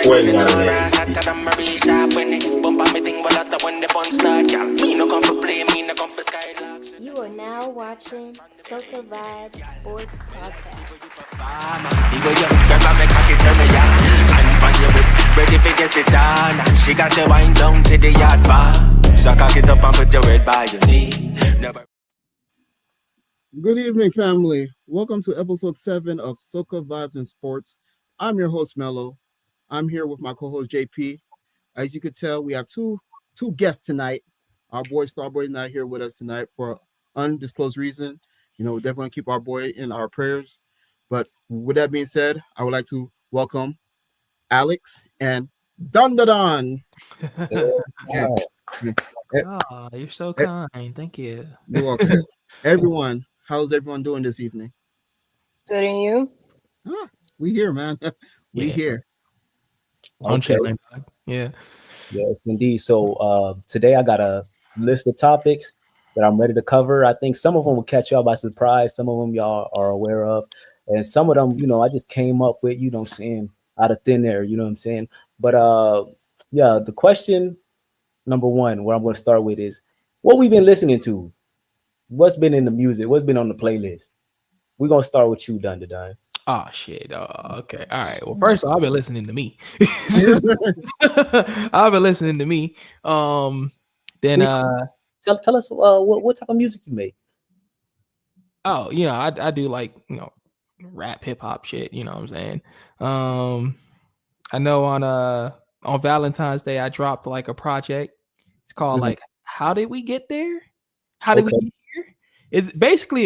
Well, You are now watching Soca Vibes Sports Podcast. Ready to get it done. She got the wine down to the yard far. So cock it up and put your head by your knee. Never. good evening, family. Welcome to episode 7 of Soca Vibes and Sports. I'm your host, Mello. I'm here with my co-host, JP. As you could tell, we have two guests tonight. Our boy Starboy is not here with us tonight for undisclosed reason. You know, we're definitely keep our boy in our prayers. But with that being said, I would like to welcome Alex and Don Don. Yeah. Oh, you're so kind. Thank you. You're welcome. Everyone, how's everyone doing this evening? Good, and you? We here, man. We Yeah. here. I'm Okay. chilling, dog. Yeah. Yes, indeed. So today I got a list of topics that I'm ready to cover. I think some of them will catch y'all by surprise. Some of them y'all are aware of. And some of them, I just came up with, what I'm saying, out of thin air, you know what I'm saying? But yeah, the question number one, where I'm going to start with is what we've been listening to. What's been in the music? What's been on the playlist? We're going to start with you, Dun. Oh shit. Okay. All right. Well, first of all, I've been listening to me. I've been listening to me. Then Tell us what type of music you make. oh, I do like, rap hip hop shit, you know what I'm saying? I know on Valentine's Day I dropped like a project. It's called Mhm. like How Did We Get There? How did we Okay. get here?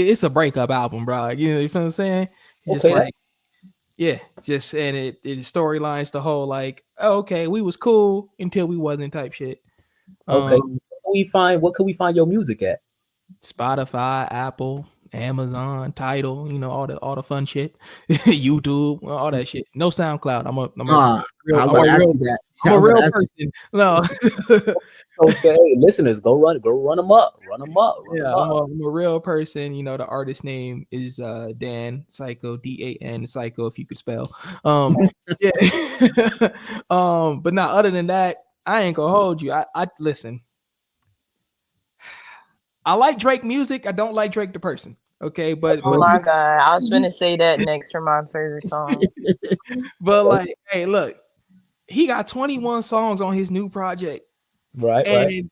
It's a breakup album, bro. You feel what I'm saying? It's Okay, just like yeah, just and it storylines the whole like, oh, okay, we was cool until we wasn't type shit. Okay. So what can we find your music at? Spotify, Apple, Amazon, Tidal, all the fun shit. YouTube, all that shit. No SoundCloud. I'm a real, I I'm was a gonna ask real, you that. I'm I a was real gonna ask you. person. No. So say, hey, listeners, go run them up. Yeah, I'm a real person. The artist name is Dan Psycho, Dan Psycho, if you could spell. Yeah. But now other than that, I ain't gonna hold you. I listen. I like Drake music. I don't like Drake the person. Okay, but Oh my god, I was gonna say that next for my favorite song. like, hey, look, he got 21 songs on his new project. Right. And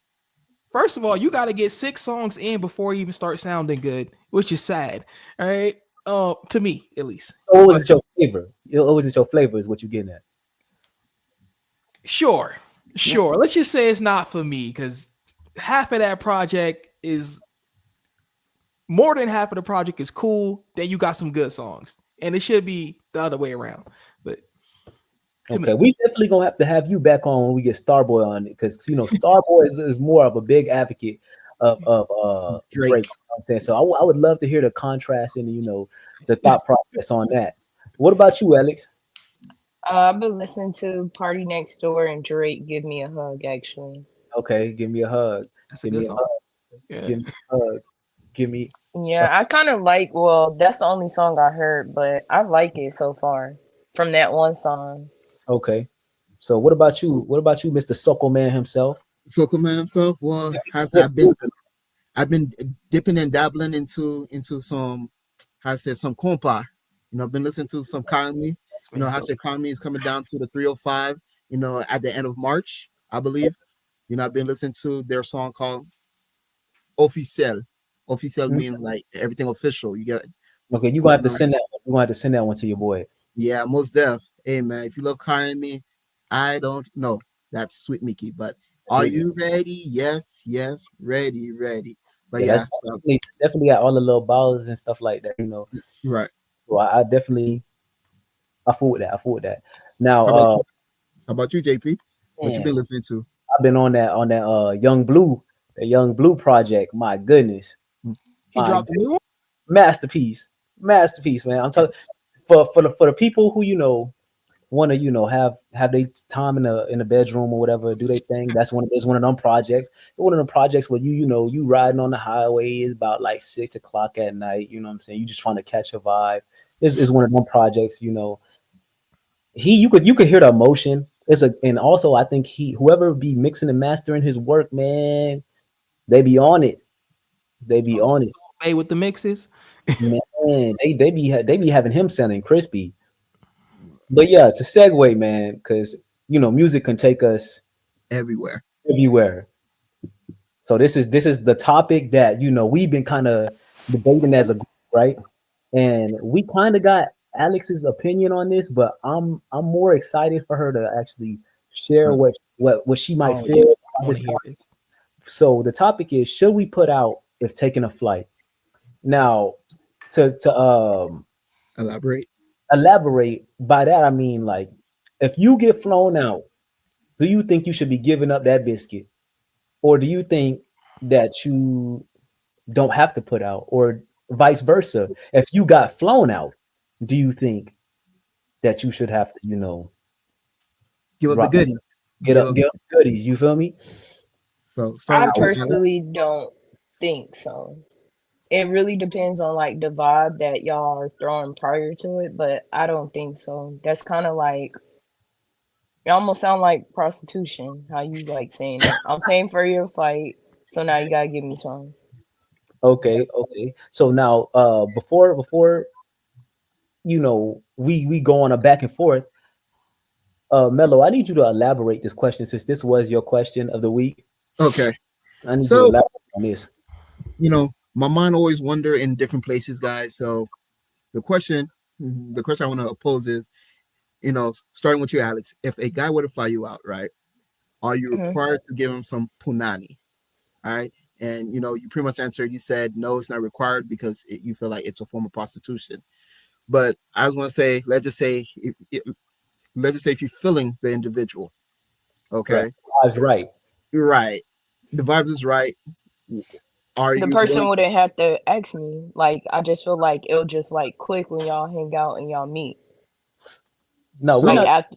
first of all, you got to get 6 songs in before you even start sounding good, which is sad. All right. To me, at least. So what was it your flavor? What was it your flavor is what you're getting at? Sure. Let's just say it's not for me because half of that project is more than half of the project is cool. Then you got some good songs, and it should be the other way around. But Okay, we definitely gonna have to have you back on when we get Starboy on it because Starboy is more of a big advocate of Drake. You know what I'm saying, so I would love to hear the contrast and the thought process on that. What about you, Alex? I've been listening to Party Next Door and Drake Give Me a Hug, actually. Okay, give me a hug. That's a good song. Yeah. Give me a hug. Give me. Yeah, I kind of that's the only song I heard, but I like it so far from that one song. Okay. So what about you? What about you, Mr. Soco Man himself? Soca Man himself. Well, I've been dipping and dabbling into some some compa. I've been listening to some Kami. Kami is coming down to the 305. At the end of March, I believe. I've been listening to their song called Oficial. Oficial means like everything official. You get. Okay, you gonna have to send that. You gonna have to send that one to your boy. Yeah, most def. Hey man, if you love Kami, I don't know. That's Sweet Mickey, but are you ready? Yes, ready. But yeah, definitely got all the little balls and stuff like that, Right. So I fool with that. Now, how about you, JP? What you been listening to? I've been on that Young Blue project. My goodness, he dropped a new one. Masterpiece, man. I'm talking for the people who want to have their time in the bedroom or whatever, do they thing. That's one of them projects. One of them projects where you riding on the highway is about like 6 o'clock at night. You know what I'm saying? You just trying to catch a vibe. It's one of them projects. You could hear the emotion and also I think whoever be mixing and mastering his work, man, they be on it. They be on it. Hey, with the mixes. Man, they be having him sounding crispy. But yeah, to segue, man, because music can take us Everywhere. everywhere. So this is the topic that we've been kind of debating as a group, right? And we kind of got Alex's opinion on this, but I'm more excited for her to actually share what she might Oh, feel yeah. about I this wanna hear topic. this. So the topic is: should we put out if taking a flight? Now, to Elaborate. elaborate by that, I mean, like, if you get flown out, do you think you should be giving up that biscuit, or do you think that you don't have to put out, or vice versa? If you got flown out, do you think that you should have to, Give up the rock- goodies. get up goodies? You feel me? So I starting with you, Alex. personally don't think so. It really depends on like the vibe that y'all are throwing prior to it, but I don't think so. That's kind of like it almost sound like prostitution. How you like saying it? I'm paying for your flight, so now you gotta give me some. Okay. So now, before we go on a back and forth. Mello, I need you to elaborate this question since this was your question of the week. Okay. I need you to So, elaborate on this. my mind always wander in different places, guys. So the question I want to pose is, starting with you, Alex, if a guy were to fly you out, right, are you Mhm. required to give him some punani? All right. And you pretty much answered, you said no, it's not required because you feel like it's a form of prostitution. But I was going to say, let's just say if you're feeling the individual, okay, That's right. you're right, the vibes is right. Are The you person willing? wouldn't have to ask me. Like I just feel like it'll just like click when y'all hang out and y'all meet. No, So- we're Like not. after,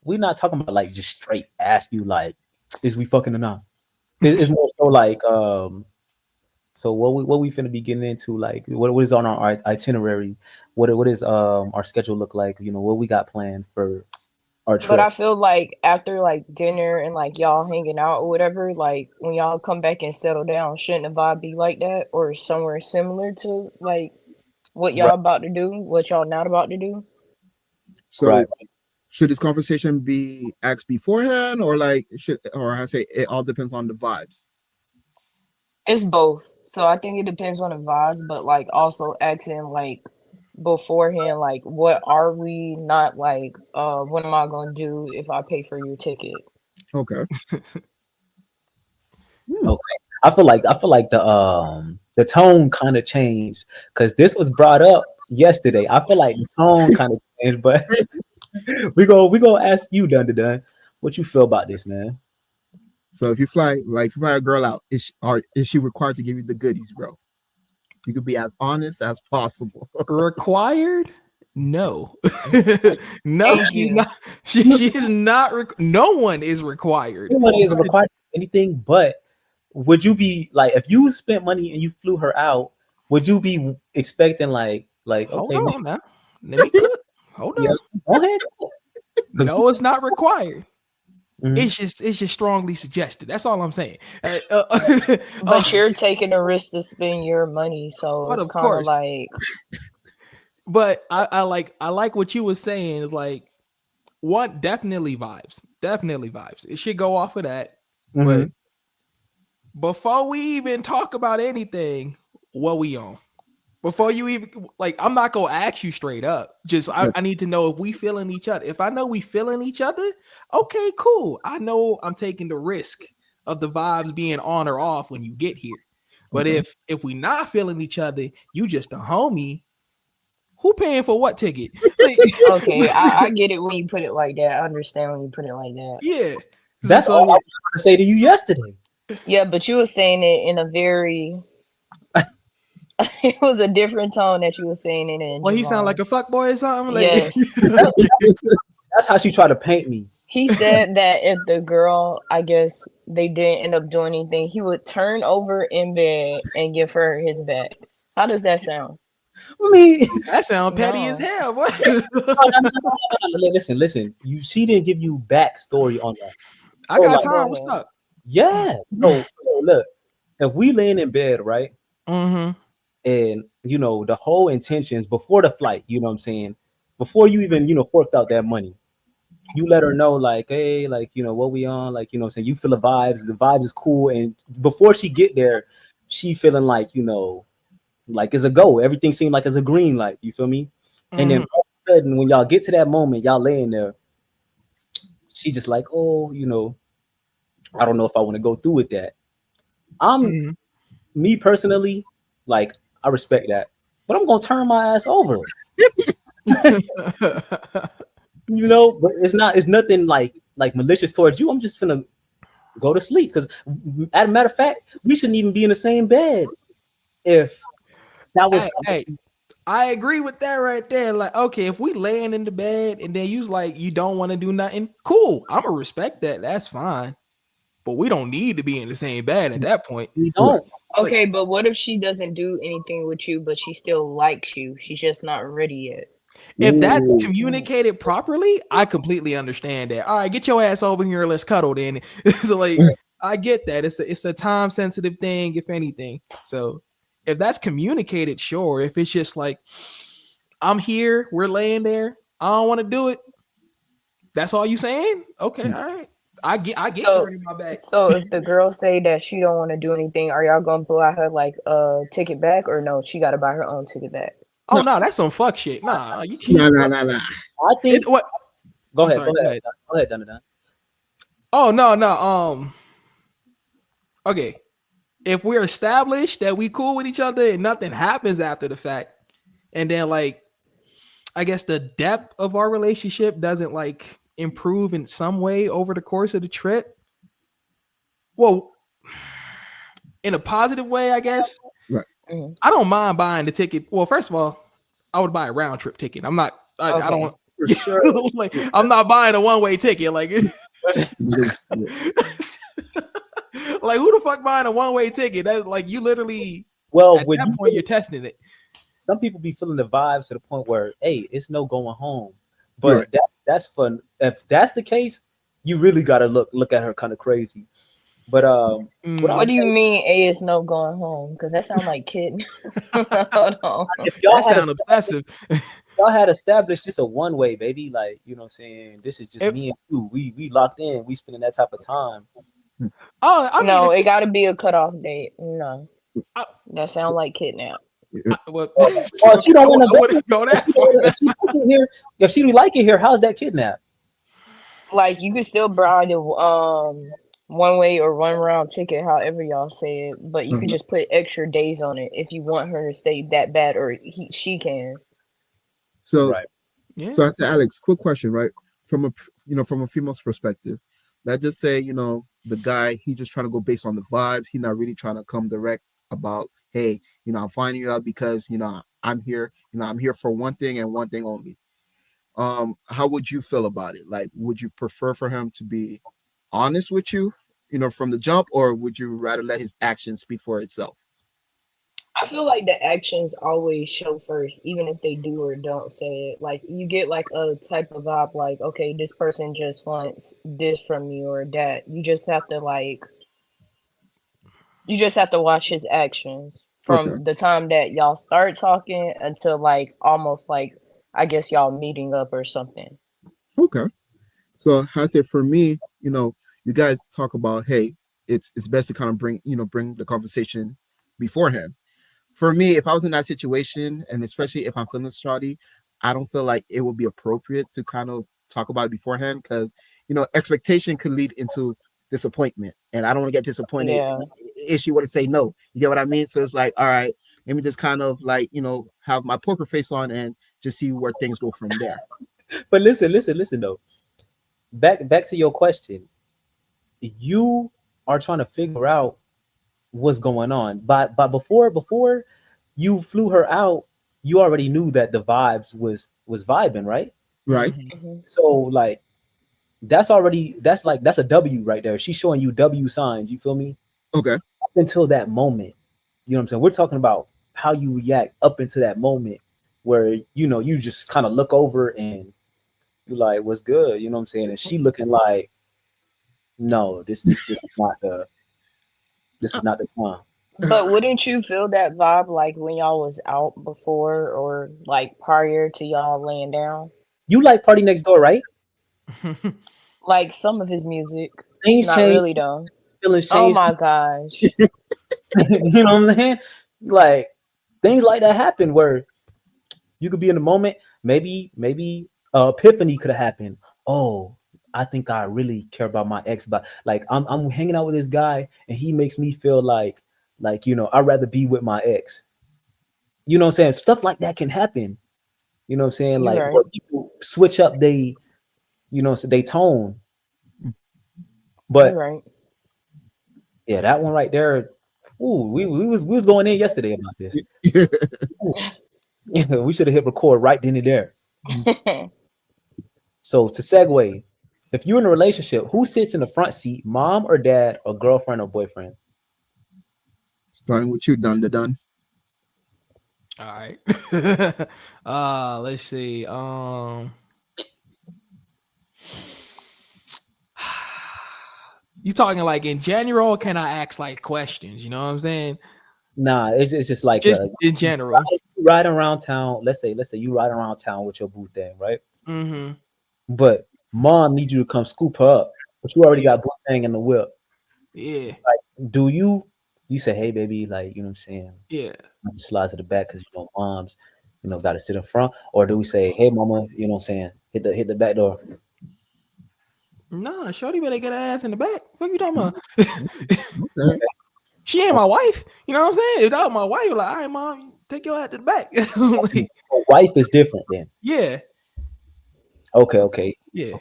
We're not talking about like just straight ask you like, is we fucking or not? It's more so like, so what we finna be getting into? Like, what is on our itinerary? What is our schedule look like? What we got planned for our but trip? I feel like after like dinner and like y'all hanging out or whatever, like when y'all come back and settle down, shouldn't the vibe be like that or somewhere similar to like what y'all Right. about to do, what y'all not about to do? So Right. should this conversation be asked beforehand, or I say it all depends on the vibes? It's both. So I think it depends on the vibes, but like also asking like beforehand, like what are we not like what am I gonna do if I pay for your ticket? Okay. I feel like the tone kind of changed because this was brought up yesterday. I feel like the tone kind of changed, but we go ask you, Dun, what you feel about this, man. So if you fly a girl out, is she required to give you the goodies, bro? You could be as honest as possible. Required? No. No, Thank she's you. not. She is not. No one is required. Nobody is required to do anything, but would you be like if you spent money and you flew her out? Would you be expecting like Hold okay, man, on now. Let me cook. Hold yeah, on. go ahead. No, it's not required. Mhm. It's just strongly suggested. That's all I'm saying. But you're taking a risk to spend your money, so But it's of kind of course. like But I like what you were saying. Like one, definitely vibes. It should go off of that. But Mhm. before we even talk about anything, what we on? Before you even like, I'm not gonna ask you straight up. Just I need to know if we feeling each other. If I know we feeling each other, okay, cool. I know I'm taking the risk of the vibes being on or off when you get here. But Okay. if we not feeling each other, you just a homie. Who paying for what ticket? Like, okay, I get it when you put it like that. I understand when you put it like that. yeah. That's all I was trying to say to you yesterday. Yeah, but you were saying it in a very it was a different tone that you were saying it in. Well, he sound Javon. like a fuck boy or something. Like, Yes. That's how she tried to paint me. He said that if the girl, I guess they didn't end up doing anything, he would turn over in bed and give her his bag. How does that sound? I mean, That sound petty as No. hell. What? listen. She didn't give you backstory on that. I So, got like, time. What's Go ahead. up? yeah. So look, if we laying in bed, right, Mm-hmm. and the whole intentions before the flight, you know what I'm saying, before you even forked out that money, you let her know, like, hey, like, what we on, like, what I'm saying, you feel the vibe is cool, and before she get there, she feeling like, like it's a go. Everything seemed like it's a green light. You feel me? And then Mhm. all of a sudden, when y'all get to that moment, y'all laying there, she just like, oh, I don't know if I want to go through with that. Mhm. Me personally, like, I respect that, but I'm gonna turn my ass over. But it's nothing like malicious towards you. I'm just gonna go to sleep because, as a matter of fact, we shouldn't even be in the same bed if that was. Hey, I agree with that right there. Like, okay, if we laying in the bed and then you's like you don't want to do nothing, cool. I'm gonna respect that. That's fine. But we don't need to be in the same bed at that point. We don't. Okay, but what if she doesn't do anything with you, but she still likes you? She's just not ready yet. If that's Ooh. communicated properly, I completely understand that. All right, get your ass over here. Let's cuddle then. So like, I get that. It's a time sensitive thing, if anything. So if that's communicated, sure. If it's just like, I'm here, we're laying there, I don't want to do it. That's all you saying? Okay, all right. I get So, turning my back. so if the girl say that she don't want to do anything, are y'all gonna buy her like a ticket back, or no? She got to buy her own ticket back. Oh no, that's some fuck shit. Nah, you No, can't. no. I think. What? Go I'm ahead. sorry, Go ahead. Go ahead, Donovan. Oh no. Okay. If we're established that we cool with each other and nothing happens after the fact, and then like I guess the depth of our relationship doesn't like improve in some way over the course of the trip. Well, in a positive way, I guess. Right. Mhm. I don't mind buying the ticket. Well, first of all, I would buy a round trip ticket. I'm not. I Okay. don't. For sure. Like I'm not buying a one way ticket. Like, like who the fuck buying a one way ticket? That like you literally Well, at when that point you're testing it. some people be feeling the vibes to the point where, hey, it's no going home. But Right. that's fun. If that's the case, you really gotta look at her kind of crazy. But what What I'll do you say, mean A is no going home? Because that sounds like kid. Hold on. if That sound obsessive. y'all had established this a one way, baby, like what I'm saying, this is just If- me and you. We locked in. We spending that type of time. oh, I mean, No, if it got to be a cutoff date. No, I- that sounds like kidnap. well, Or if she don't want I wouldn't go to, that far. if she don't like it here, how's that kidnap? Like you could still buy the one way or one round ticket, however y'all say it, but you could Mhm. just put extra days on it if you want her to stay that bad, or she can. So, Right. Yeah. so I said, Alex, quick question, right? From from a female's perspective, let's just say, the guy, he just trying to go based on the vibes. He's not really trying to come direct about, hey, I'm finding you out because, I'm here, I'm here for one thing and one thing only. How would you feel about it? Like, would you prefer for him to be honest with you, from the jump, or would you rather let his actions speak for itself? I feel like the actions always show first, even if they do or don't say it. Like you get like a type of vibe, like okay, this person just wants this from you or that. You just have to watch his actions Okay. from the time that y'all start talking until like almost like I guess y'all meeting up or something. Okay. So I say for me, you guys talk about, hey, it's best to kind of bring the conversation beforehand. For me, if I was in that situation, and especially if I'm feeling shawty, I don't feel like it would be appropriate to kind of talk about it beforehand because expectation could lead into disappointment, and I don't want to get disappointed Yeah. if she were to say no. You get what I mean? So it's like, all right, let me just kind of like have my poker face on and just see where things go from there. But listen though. Back to your question. You are trying to figure out what's going on. But before you flew her out, you already knew that the vibes was vibing, right? Right? Mhm. So like that's a W right there. She's showing you W signs, you feel me? Okay. Up until that moment. You know what I'm saying? We're talking about how you react up into that moment where you just kind of look over and you're like, what's good? You know what I'm saying? And she looking like, no, this is not the time. But wouldn't you feel that vibe like when y'all was out before or like prior to y'all laying down? You like Party Next Door, right? Like some of his music, Things not change, really though. feelings Oh change. my gosh. You know what I'm saying? Like things like that happen where you could be in the moment. Maybe epiphany could have happened. Oh, I think I really care about my ex, but like I'm hanging out with this guy and he makes me feel like I'd rather be with my ex. You know what I'm saying? Stuff like that can happen. You know what I'm saying? You're Like right. where people switch up they tone. You're But right. yeah, that one right there. Ooh, we was going in yesterday about this. Yeah, we should have hit record right then and there. So to segue, if you're in a relationship, who sits in the front seat, mom or dad, or girlfriend or boyfriend? Starting with you, Dun. All right. Let's see. You talking like in general, or can I ask like questions? You know what I'm saying? Nah, it's just like Just in general. you riding around town. Let's say you ride around town with your boo thing, right? Mm-hmm. But mom needs you to come scoop her up, but you already got boo thing in the whip. Yeah. Do you say, hey baby, like you know what I'm saying? Yeah. Not to slide to the back because moms, got to sit in front, or do we say, hey mama, you know what I'm saying? Hit the back door. Nah, shorty better get her ass in the back. What you talking about? Okay. She ain't my wife. You know what I'm saying? If that was my wife, like, all right, mom, take your ass to the back. Like, Wife is different then. yeah. Okay. Yeah.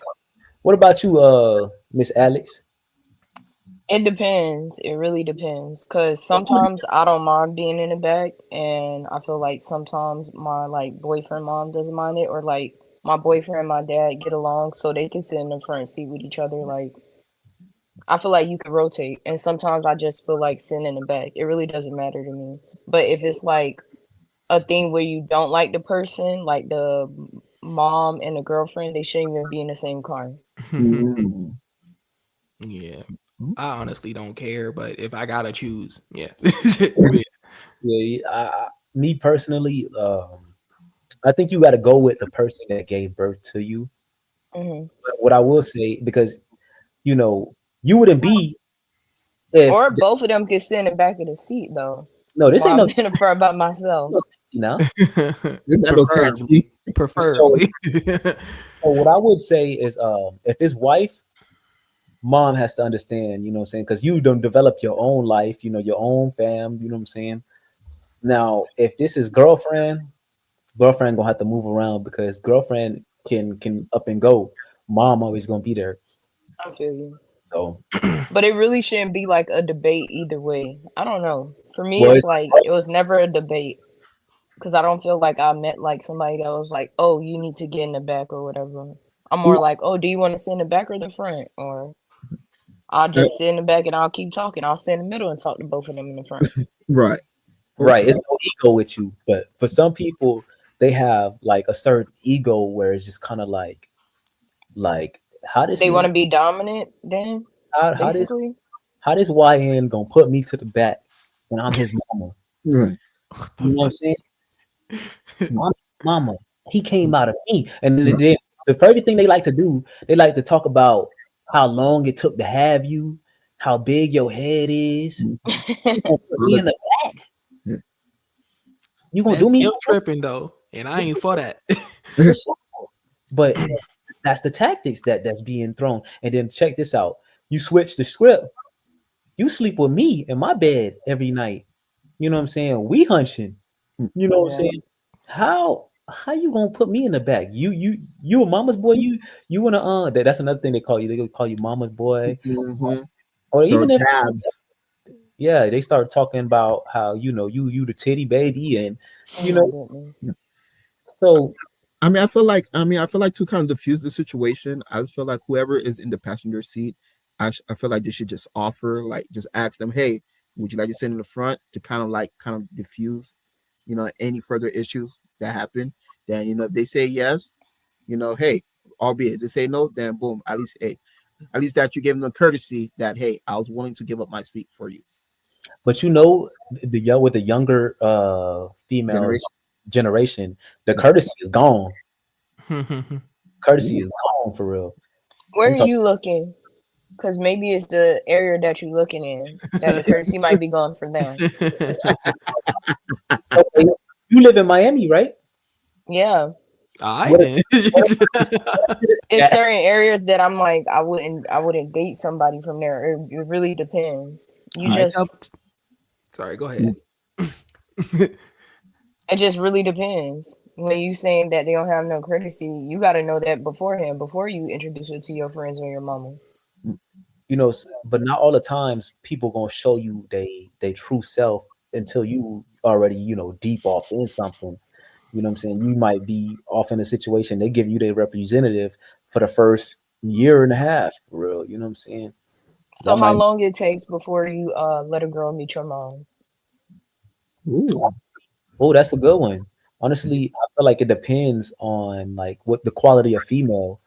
What about you, Miss Alex? It depends. It really depends. Cause sometimes I don't mind being in the back, and I feel like sometimes my like boyfriend mom doesn't mind it, or like my boyfriend and my dad get along, so they can sit in the front seat with each other. Like I feel like you can rotate, and sometimes I just feel like sitting in the back. It really doesn't matter to me. But if it's like a thing where you don't like the person, like the mom and the girlfriend, they shouldn't even be in the same car. Mm. Yeah. Mhm. I honestly don't care, but if I gotta choose, yeah. Yeah, me personally, I think you got to go with the person that gave birth to you. Hmm. But what I will say, because you wouldn't be if Or both of them can sit in the back of the seat though, no, this while ain't I'm no, in the front by myself. no taxi now. Isn't that no taxi? Preferably. So what I would say is, if his wife, mom has to understand, you know what I'm saying, because you don't develop your own life, your own fam, you know what I'm saying. Now, if this is girlfriend gonna have to move around because girlfriend can up and go. Mom always gonna be there. I feel you. So, But it really shouldn't be like a debate either way. I don't know. For me, well, it's like it was never a debate because I don't feel like I met like somebody that was like, "Oh, you need to get in the back" or whatever. I'm more like, "Oh, do you want to sit in the back or the front?" Or I'll just sit in the back and I'll keep talking. I'll sit in the middle and talk to both of them in the front. Right. right, Okay. it's no ego with you, but for some people, they have like a certain ego where it's just kind of like how this They want man, to be dominant then, how this basically. how this YN gonna put me to the back when I'm his mama? Right. You know what I'm saying? I'm his mama. He came out of me, and then the first thing they like to do, they like to talk about how long it took to have you, how big your head is. You gonna put me in the back? Yeah. You gonna That's do me? guilt tripping though, and I ain't for that. For sure. But that's the tactics that's being thrown. And then check this out: you switch the script. You sleep with me in my bed every night. You know what I'm saying? We hunching. You know what I'm Yeah. saying? How you gonna put me in the back? You a mama's boy. You wanna that's another thing they call you. They call you mama's boy. Mm-hmm. Or Throw even if jabs. yeah, they start talking about how you the titty baby and Oh you my know goodness. so I feel like to kind of diffuse the situation, I just feel like whoever is in the passenger seat, I feel like they should just offer, like, just ask them, hey, would you like to sit in the front to kind of diffuse? any further issues that happen, then if they say yes, hey, albeit they say no, then boom, at least that you gave them the courtesy that, hey, I was willing to give up my sleep for you. But with the younger female Generation. generation, the courtesy is gone. Courtesy is gone for real. Where I'm are talking- you looking? Because maybe it's the area that you're looking in that the courtesy might be gone for them. Okay, you live in Miami, right? Yeah. All What right, then. It's certain areas that I'm like, I wouldn't date somebody from there. It really depends. You All right, just sorry, go ahead. it just really depends. When you saying that they don't have no courtesy, you got to know that beforehand before you introduce it to your friends or your mama. But not all the times people gonna show you they true self until you already deep off in something. You know what I'm saying? You might be off in a situation, they give you their representative for the first year and a half, for real. You know what I'm saying? So how long it takes before you let a girl meet your mom? Ooh. Oh, that's a good one. Honestly, I feel like it depends on like what the quality of female.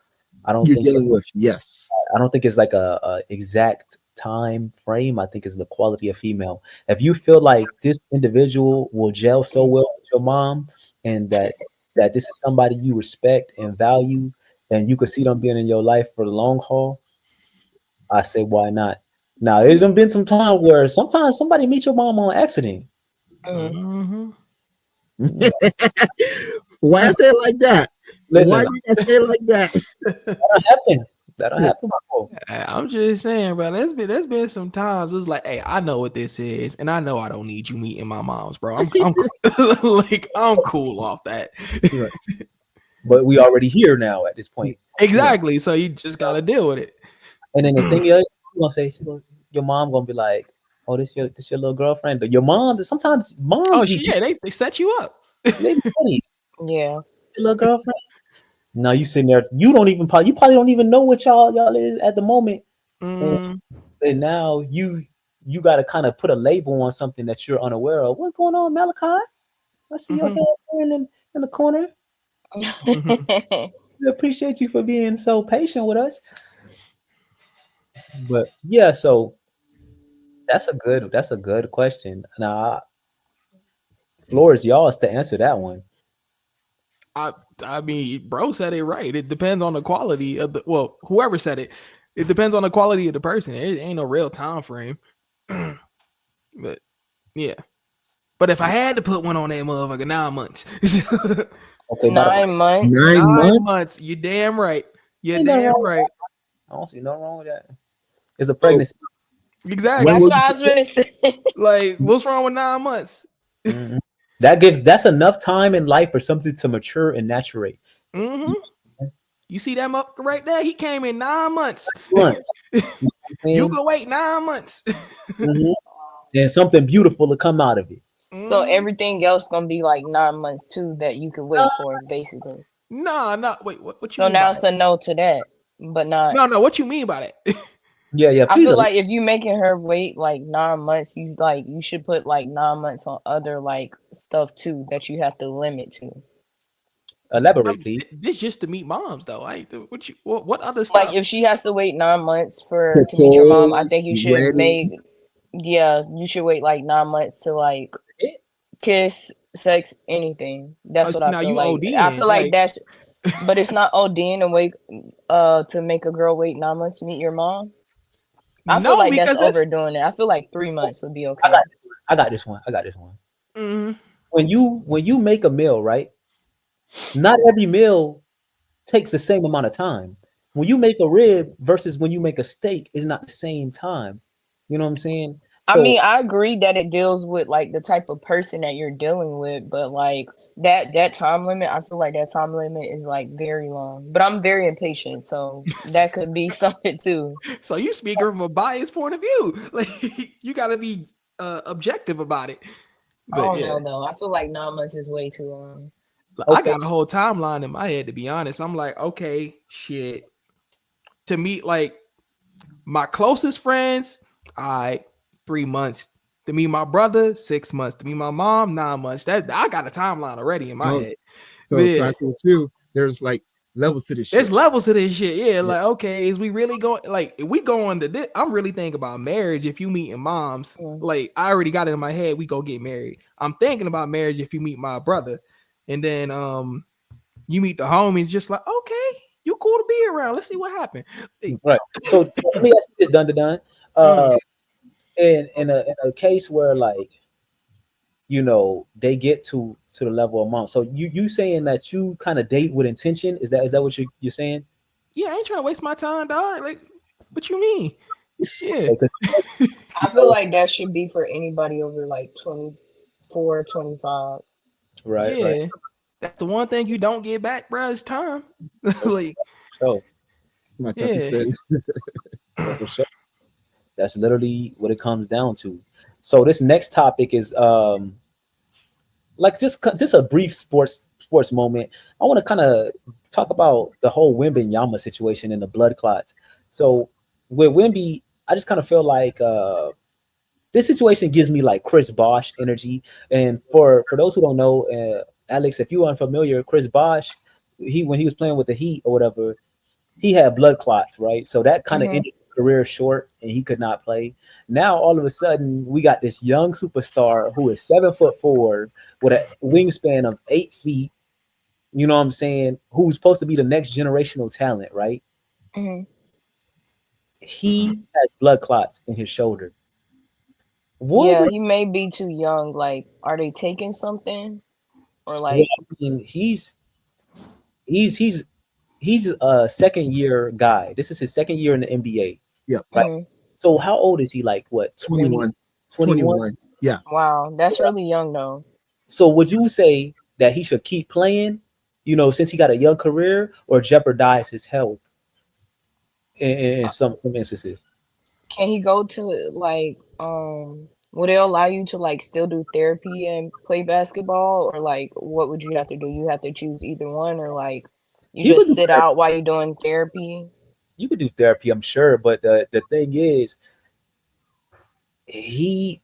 I don't You're think dealing with, yes. I don't think it's like a exact time frame. I think it's the quality of female. If you feel like this individual will gel so well with your mom, and that this is somebody you respect and value, and you could see them being in your life for the long haul, I say why not? Now, there's been some time where sometimes somebody meet your mom on accident. Mhm. Why I say it like that? Listen, Why do you guys say it like that? that'll happen. That'll happen. I'm just saying, bro. There's been some times it's like, hey, I know what this is, and I know I don't need you meeting my moms, bro. I'm like, I'm cool off that. But we already here now at this point. Exactly. So you just gotta deal with it. And then the thing is, your mom gonna be like, "Oh, this your little girlfriend." But your mom, sometimes moms, Oh, yeah, they set you up. they be funny. Yeah. Your little girlfriend. Now you sitting there, you probably don't even know what y'all is at the moment, and now you got to kind of put a label on something that you're unaware of. What's going on, Malachi? I see your head in the corner. We appreciate you for being so patient with us. But yeah, so that's a good question. Now, floor is y'all's to answer that one. I mean, bro said it right. It depends on the quality of whoever said it. It depends on the quality of the person. It ain't no real time frame. But yeah. But if I had to put one on that motherfucker, 9 months. Okay, 9 months. 9 months. You damn right. You're Ain't damn nothing right. I don't see nothing wrong with that. It's a pregnancy. Exactly. That's what I was gonna say. Like, what's wrong with 9 months? Mhm. That's enough time in life for something to mature and maturate. You see that motherfucker right there? He came in 9 months. You can wait 9 months. And something beautiful will come out of it. So everything else gonna be like 9 months too that you can wait for, basically. No. Wait, what you So mean? now by it's that? a no to that, but not. No. What you mean by that? Yeah. I Please, feel like if you making her wait like 9 months, you should put like 9 months on other like stuff too that you have to limit to. elaborate, please. This just to meet moms, though. What other stuff? Like if she has to wait 9 months to meet your mom, I think you should wedding. you should wait like 9 months to like kiss, sex, anything. That's what I now feel you like. ODing, I feel like that's, but it's not ODing to wait to make a girl wait 9 months to meet your mom. I feel like that's overdoing it. I feel like 3 months would be okay. I got this one. Mhm. When you make a meal, right? Not every meal takes the same amount of time. When you make a rib versus when you make a steak is not the same time. You know what I'm saying? I mean, I agree that it deals with like the type of person that you're dealing with, but like that time limit, I feel like that time limit is like very long. But I'm very impatient, so that could be something too. So you speaking from a biased point of view. Like you got to be objective about it. I But don't yeah, know though. I feel like 9 months is way too long. I got a whole timeline in my head. To be honest, I'm like, okay, shit. To meet like my closest friends, 3 months To meet my brother, 6 months. To meet my mom, 9 months. That I got a timeline already in my Oh, head. So, Yeah. so I see too. There's like levels to this shit. There's levels to this shit. Yeah, like okay, is we really going like if we go on to this? I'm really thinking about marriage. If you meeting moms, like I already got it in my head, we go get married. I'm thinking about marriage if you meet my brother, and then you meet the homies, just like okay, you cool to be around. Let's see what happened. Right. So let me ask you this, done. In a case where like they get to the level of mom. So you saying that you kind of date with intention? Is that what you're saying? Yeah, I ain't trying to waste my time, dog. Like, what you mean? Yeah. I feel like that should be for anybody over like 24, 25. Right. Yeah. Right. That's the one thing you don't get back, bro. Is time. Like, So My cousin said. for sure. That's literally what it comes down to. So this next topic is like just a brief sports moment. I want to kind of talk about the whole Wembanyama situation and the blood clots. So with Wemby, I just kind of feel like this situation gives me like Chris Bosh energy. And for those who don't know, Alex, if you are unfamiliar, Chris Bosh, when he was playing with the Heat or whatever, he had blood clots, right? So that kind of ended his career short, and he could not play. Now all of a sudden, we got this young superstar who is 7'4" with a wingspan of 8 feet. You know what I'm saying? Who's supposed to be the next generational talent, right? He has blood clots in his shoulder. He may be too young. Like, are they taking something, or like? Well, I mean, he's a second year guy. This is his second year in the NBA. Yeah. Right. So how old is he? Like what? 21. 21. Yeah. Wow, that's really young though. So would you say that he should keep playing, since he got a young career, or jeopardize his health in some instances? Can he go to like would it allow you to like still do therapy and play basketball, or like what would you have to do? You have to choose either one, or like you just sit out while you're doing therapy? You could do therapy, I'm sure, but the thing is, he's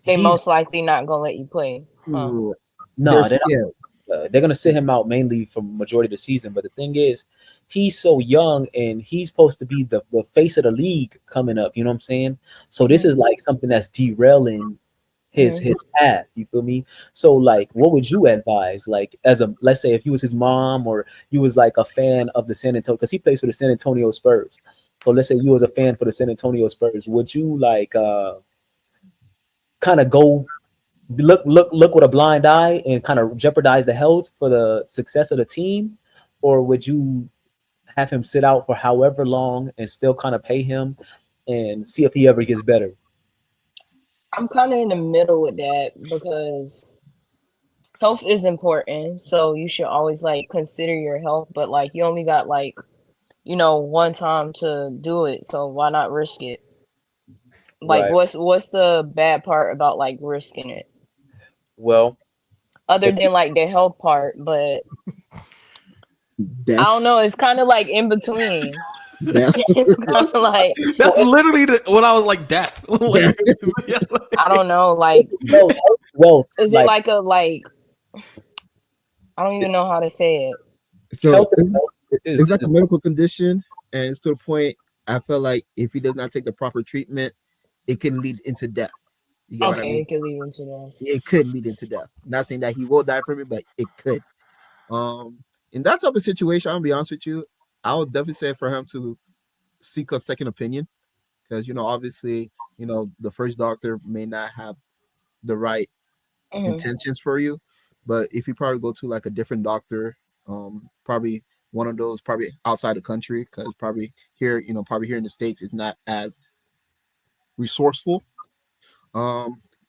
most likely not gonna let you play. No, they're gonna sit him out mainly for majority of the season. But the thing is, he's so young and he's supposed to be the face of the league coming up. You know what I'm saying? So this is like something that's derailing his path. You feel me? So like, what would you advise? Like, let's say if you was his mom, or you was like a fan of the San Antonio, because he plays for the San Antonio Spurs. So let's say you was a fan for the San Antonio Spurs. Would you like kind of go look with a blind eye and kind of jeopardize the health for the success of the team, or would you have him sit out for however long and still kind of pay him and see if he ever gets better? I'm kind of in the middle with that, because health is important, so you should always like consider your health, but like you only got like one time to do it, so why not risk it? Like, what's the bad part about like risking it? Well, other than like the health part, but death. I don't know. It's kind of like in between. It's kind of like that's literally what I was like. Death. I don't know. Like, is it like a like? I don't even know how to say it. So it's like a medical condition, and it's to the point. I feel like if he does not take the proper treatment, it can lead into death. You get what I mean? It could lead into death. It could lead into death. Not saying that he will die from it, but it could. In that type of situation, I'm gonna be honest with you, I would definitely say for him to seek a second opinion, because obviously, the first doctor may not have the right intentions for you, but if you probably go to like a different doctor, probably one of those probably outside the country, because probably here in the States is not as resourceful.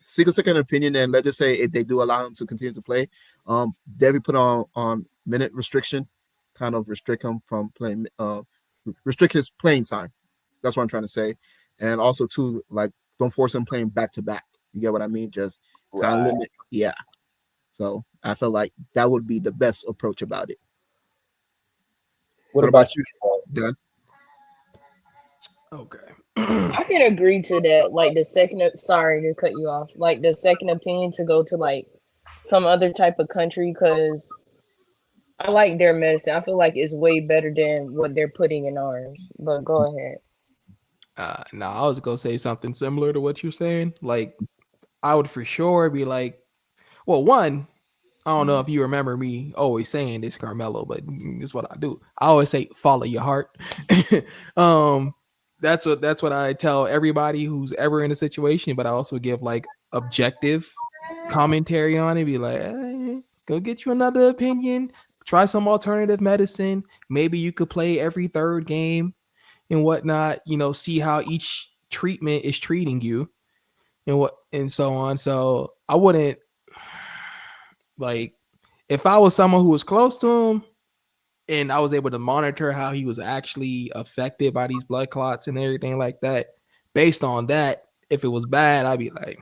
Seek a second opinion, and let's just say if they do allow him to continue to play, definitely put on minute restriction, kind of restrict him from playing, restrict his playing time. That's what I'm trying to say. And also too, like, don't force him playing back to back. You get what I mean? Just kind of limit. Yeah. So I feel like that would be the best approach about it. What about you, Dan? Okay. I can agree to that. Like the sorry to cut you off. Like the second opinion to go to like some other type of country because I like their medicine. I feel like it's way better than what they're putting in ours. But go ahead. No, I was gonna say something similar to what you're saying. Like, I would for sure be like, well, one, I don't know if you remember me always saying this, Carmelo, but it's what I do. I always say, follow your heart. That's what I tell everybody who's ever in a situation. But I also give like objective commentary on it. Be like, go get you another opinion. Try some alternative medicine. Maybe you could play every third game and whatnot. See how each treatment is treating you and so on. So I wouldn't like if I was someone who was close to him and I was able to monitor how he was actually affected by these blood clots and everything like that. Based on that, if it was bad, I'd be like,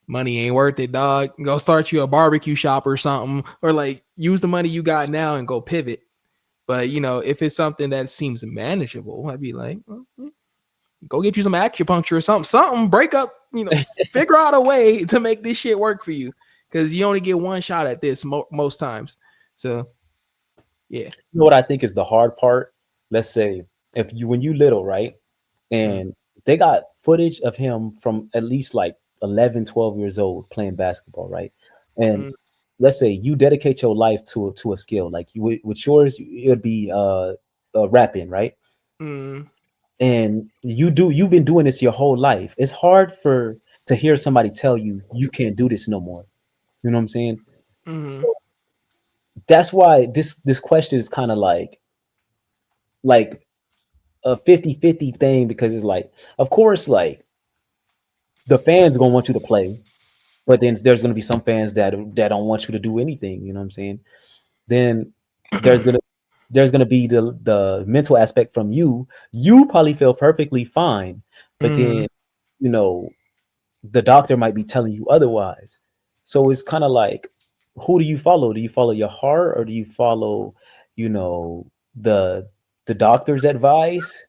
money ain't worth it, dog. Go start you a barbecue shop or something, or like use the money you got now and go pivot. But if it's something that seems manageable, I'd be like, go get you some acupuncture or something, break up, figure out a way to make this shit work for you. Because you only get one shot at this most times. So, yeah. You know what I think is the hard part? Let's say when you little, right? And they got footage of him from at least like 11, 12 years old playing basketball, right? And let's say you dedicate your life to a skill. Like with yours, it would be rapping, right? And you've been doing this your whole life. It's hard to hear somebody tell you can't do this no more. You know what I'm saying? So that's why this question is kind of like a 50-50 thing, because it's like, of course, like the fans gonna want you to play, but then there's gonna be some fans that don't want you to do anything. You know what I'm saying? Then there's gonna be the mental aspect from you. You probably feel perfectly fine, but then the doctor might be telling you otherwise. So it's kind of like, who do you follow? Do you follow your heart, or do you follow, the doctor's advice?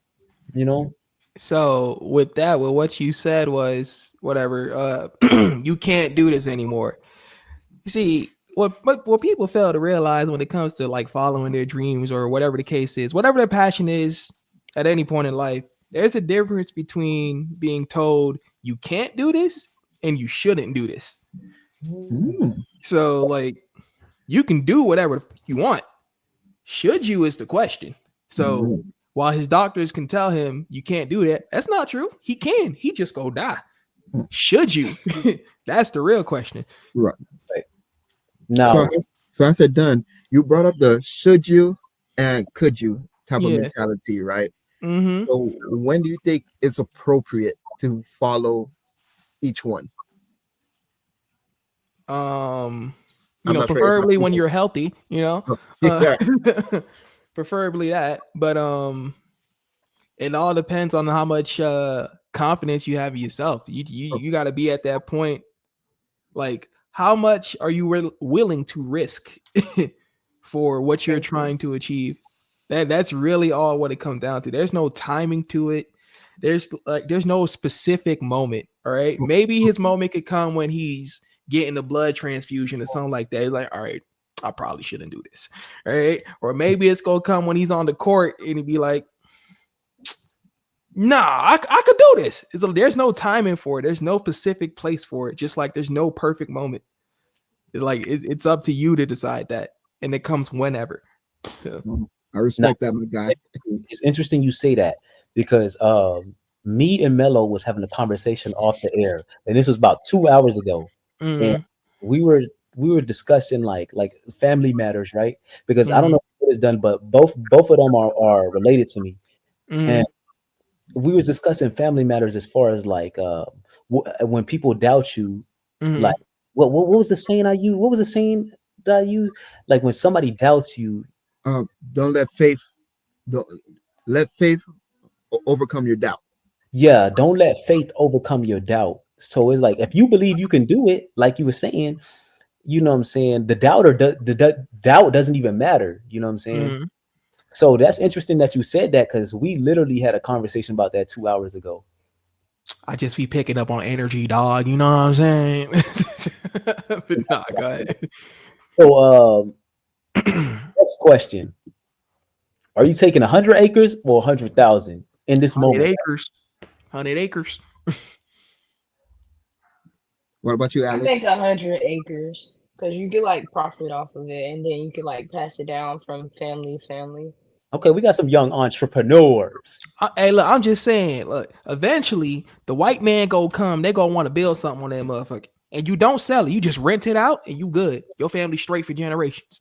So with what you said was whatever. You can't do this anymore. You see, what people fail to realize when it comes to like following their dreams or whatever the case is, whatever their passion is at any point in life, there's a difference between being told you can't do this and you shouldn't do this. So like, you can do whatever you want. Should you is the question. So while his doctors can tell him you can't do that, that's not true. He can. He just go die. Should you? That's the real question. Right. No. So I said, done. You brought up the should you and could you type of mentality, right? So when do you think it's appropriate to follow each one? Preferably when you're healthy, preferably that, but it all depends on how much confidence you have in yourself. You got to be at that point. Like, how much are you willing to risk for what you're trying to achieve? That's really all what it comes down to. There's no timing to it. There's no specific moment. All right, maybe his moment could come when he's getting a blood transfusion or something like that. He's like, all right, I probably shouldn't do this. All right. Or maybe it's going to come when he's on the court and he'd be like, nah, I could do this. There's no timing for it. There's no specific place for it. Just like there's no perfect moment. It's up to you to decide that. And it comes whenever. So. I respect that, my guy. It's interesting you say that, because me and Mello was having a conversation off the air. And this was about 2 hours ago. And we were discussing like family matters, right? Because I don't know what it's done, but both of them are related to me. And we was discussing family matters as far as like when people doubt you, like what was the saying I used? What was the saying that I used? Like when somebody doubts you, don't let faith overcome your doubt. Yeah, don't let faith overcome your doubt. So it's like, if you believe you can do it, like you were saying, you know what I'm saying, the doubt doesn't even matter. You know what I'm saying? So that's interesting that you said that because we literally had a conversation about that 2 hours ago. I just be picking up on energy, dog. You know what I'm saying? But nah, go ahead. So, next question: are you taking 100 acres or 100,000 in this 100 moment? acres. 100 acres. What about you, I Alex? think 100 acres because you get like profit off of it, and then you can like pass it down from family to family. Okay, we got some young entrepreneurs. Hey, look, I'm just saying, look, eventually the white man go come, they gonna want to build something on that motherfucker. And you don't sell it, you just rent it out and you good. Your family straight for generations.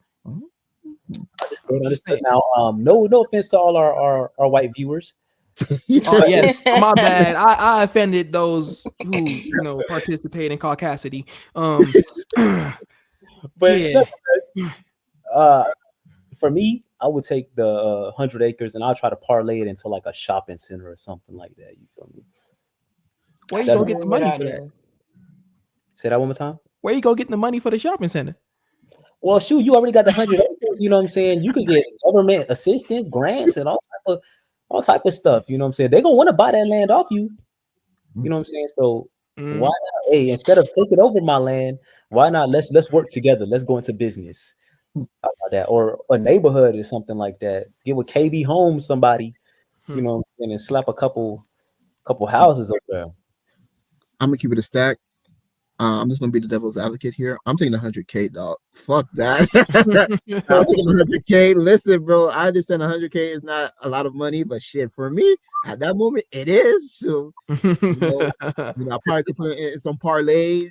Understood. Now, no offense to all our white viewers. Oh yes, my bad. I offended those who participate in caucasity. But yeah. For me, I would take the 100 acres and I'll try to parlay it into like a shopping center or something like that. You feel me? Where you That's go a get the really good money for idea. that? Say that one more time. Where you go get the money for the shopping center? Well, shoot, you already got the 100 acres. You know what I'm saying? You could get government assistance, grants, and all type of stuff. You know what I'm saying? They're gonna want to buy that land off you. You know what I'm saying? So why not? Hey, instead of taking over my land, why not? Let's work together. Let's go into business. How about that? Or a neighborhood or something like that. Get with KB Home, somebody. You know what I'm saying? And slap a couple houses up there. I'm gonna keep it a stack. I'm just gonna be the devil's advocate here. I'm taking 100K, dog. Fuck that. I'm taking 100K. Listen, bro, I understand 100K is not a lot of money, but shit, for me at that moment, it is. So, I probably could put in some parlays.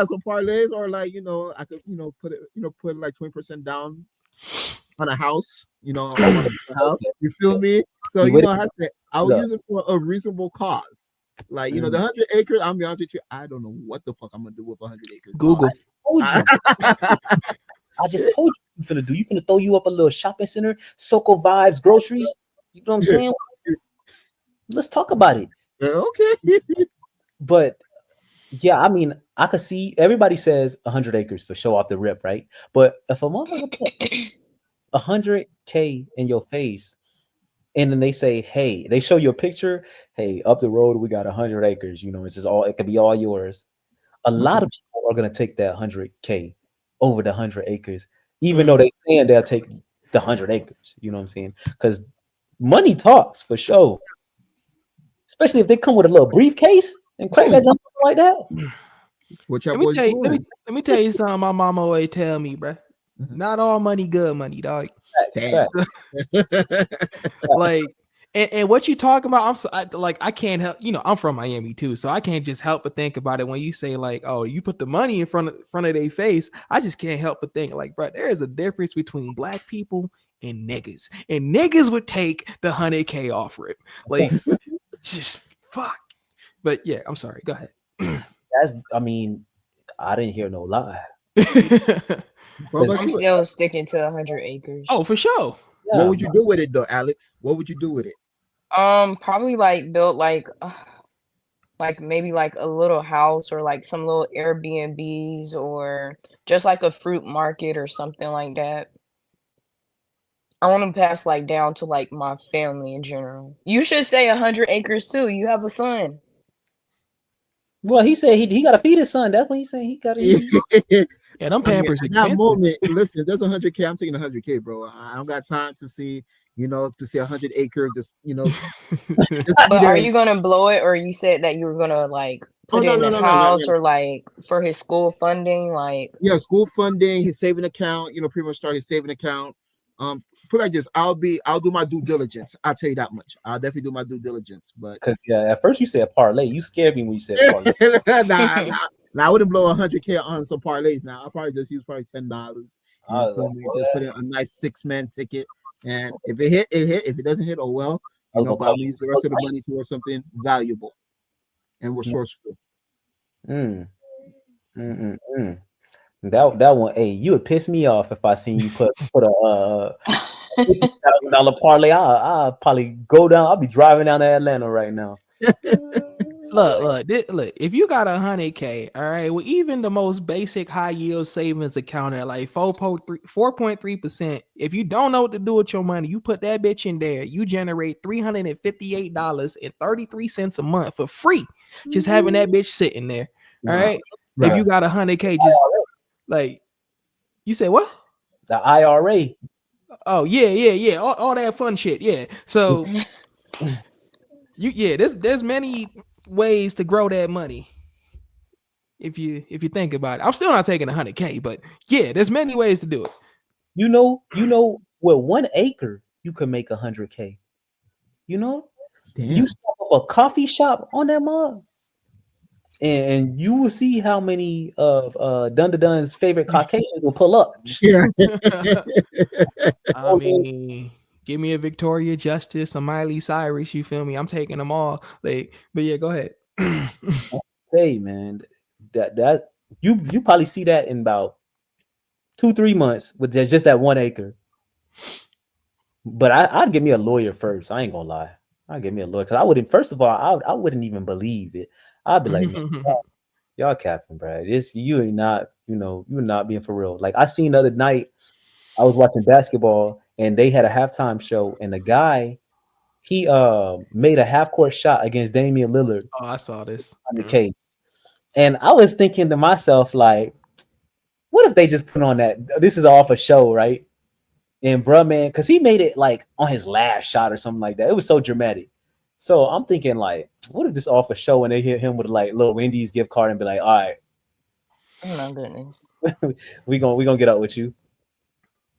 Some parlays, or like I could put like 20% down on a house, on a house. You feel me? So I would use it for a reasonable cause. Like the 100 acres. I'm be honest with you, I don't know what the fuck I'm gonna do with 100 acres. Google. I just told you finna do. You finna throw you up a little shopping center, Soko Vibes groceries. You know what I'm saying? Let's talk about it. Okay. But yeah, I mean, I could see everybody says 100 acres for show off the rip, right? But if a motherfucker put 100K in your face, and then they say, hey, they show you a picture, hey, up the road we got 100 acres. It's just it could be all yours. A lot of people are gonna take that 100K over the 100 acres, even though they saying they'll take the 100 acres. You know what I'm saying? Because money talks for sure. Especially if they come with a little briefcase and crack that jump like that. What y'all boys doing? Let me tell you something my mama always tell me, bro. Not all money good money, dog. Like, and what you talking about? I can't help. I'm from Miami too, so I can't just help but think about it when you say like, oh, you put the money in front of their face. I just can't help but think like, bro, there is a difference between black people and niggas, and niggas would take the 100K off rip. Like, just fuck. But yeah, I'm sorry. Go ahead. I didn't hear no lie. I'm still sticking to 100 acres. Oh, for sure. Yeah. What would you do with it though, Alex? What would you do with it? Probably like build like maybe like a little house or like some little Airbnbs or just like a fruit market or something like that. I want to pass like down to like my family in general. You should say 100 acres too. You have a son. Well, he said he got to feed his son. That's what he's saying. He got to. Yeah, them Pampers. At that moment, listen, if there's 100K, I'm taking 100K, bro. I don't got time to see 100 acres. But are you gonna blow it, or you said that you were gonna like put it in a house or like for his school funding, like school funding, his saving account. Pretty much start his saving account. Put like this, I'll do my due diligence. I'll tell you that much. I'll definitely do my due diligence. But because at first you said parlay, you scared me when you said parlay. Nah, I wouldn't blow 100K on some parlays. Now I'll probably just use $10. Just put in a nice 6-man ticket, and if it hit, it hit. If it doesn't hit, oh well. But I'll use the rest of the money towards something valuable and resourceful. That one, hey, you would piss me off if I seen you put a $50,000 parlay. I'll probably go down. I'll be driving down to Atlanta right now. Look. If you got 100K, all right, well, even the most basic high yield savings account at like 4.3%. If you don't know what to do with your money, you put that bitch in there. You generate $358.33 a month for free, just having that bitch sitting there. All Wow. right. Right. If you got 100K, just like you said, what? The IRA. Oh yeah. All that fun shit. Yeah. So there's many ways to grow that money. If you think about it, I'm still not taking 100K, but yeah, there's many ways to do it. You know, with 1 acre, you could make 100K. You know, Damn. you start up a coffee shop on that mug, and you will see how many of Dun's favorite Caucasians will pull up. Yeah. I mean, give me a Victoria Justice, a Miley Cyrus. You feel me? I'm taking them all. Like, but yeah, go ahead. Hey man, that you probably see that in about 2-3 months with just that 1 acre. But I'd give me a lawyer first. I ain't gonna lie. I'd give me a lawyer because I wouldn't. First of all, I wouldn't even believe it. I'd be like, man, y'all capping, bro. This you ain't not. You're not being for real. Like I seen the other night, I was watching basketball and they had a halftime show, and the guy he made a half court shot against Damian Lillard. Oh, I saw this. 100K. And I was thinking to myself, like, what if they just put on that? This is all for show, right? And bruh, man, because he made it like on his last shot or something like that. It was so dramatic. So I'm thinking, like, what if this all for show and they hit him with like little Wendy's gift card and be like, all right, Oh my goodness. we gonna get up with you.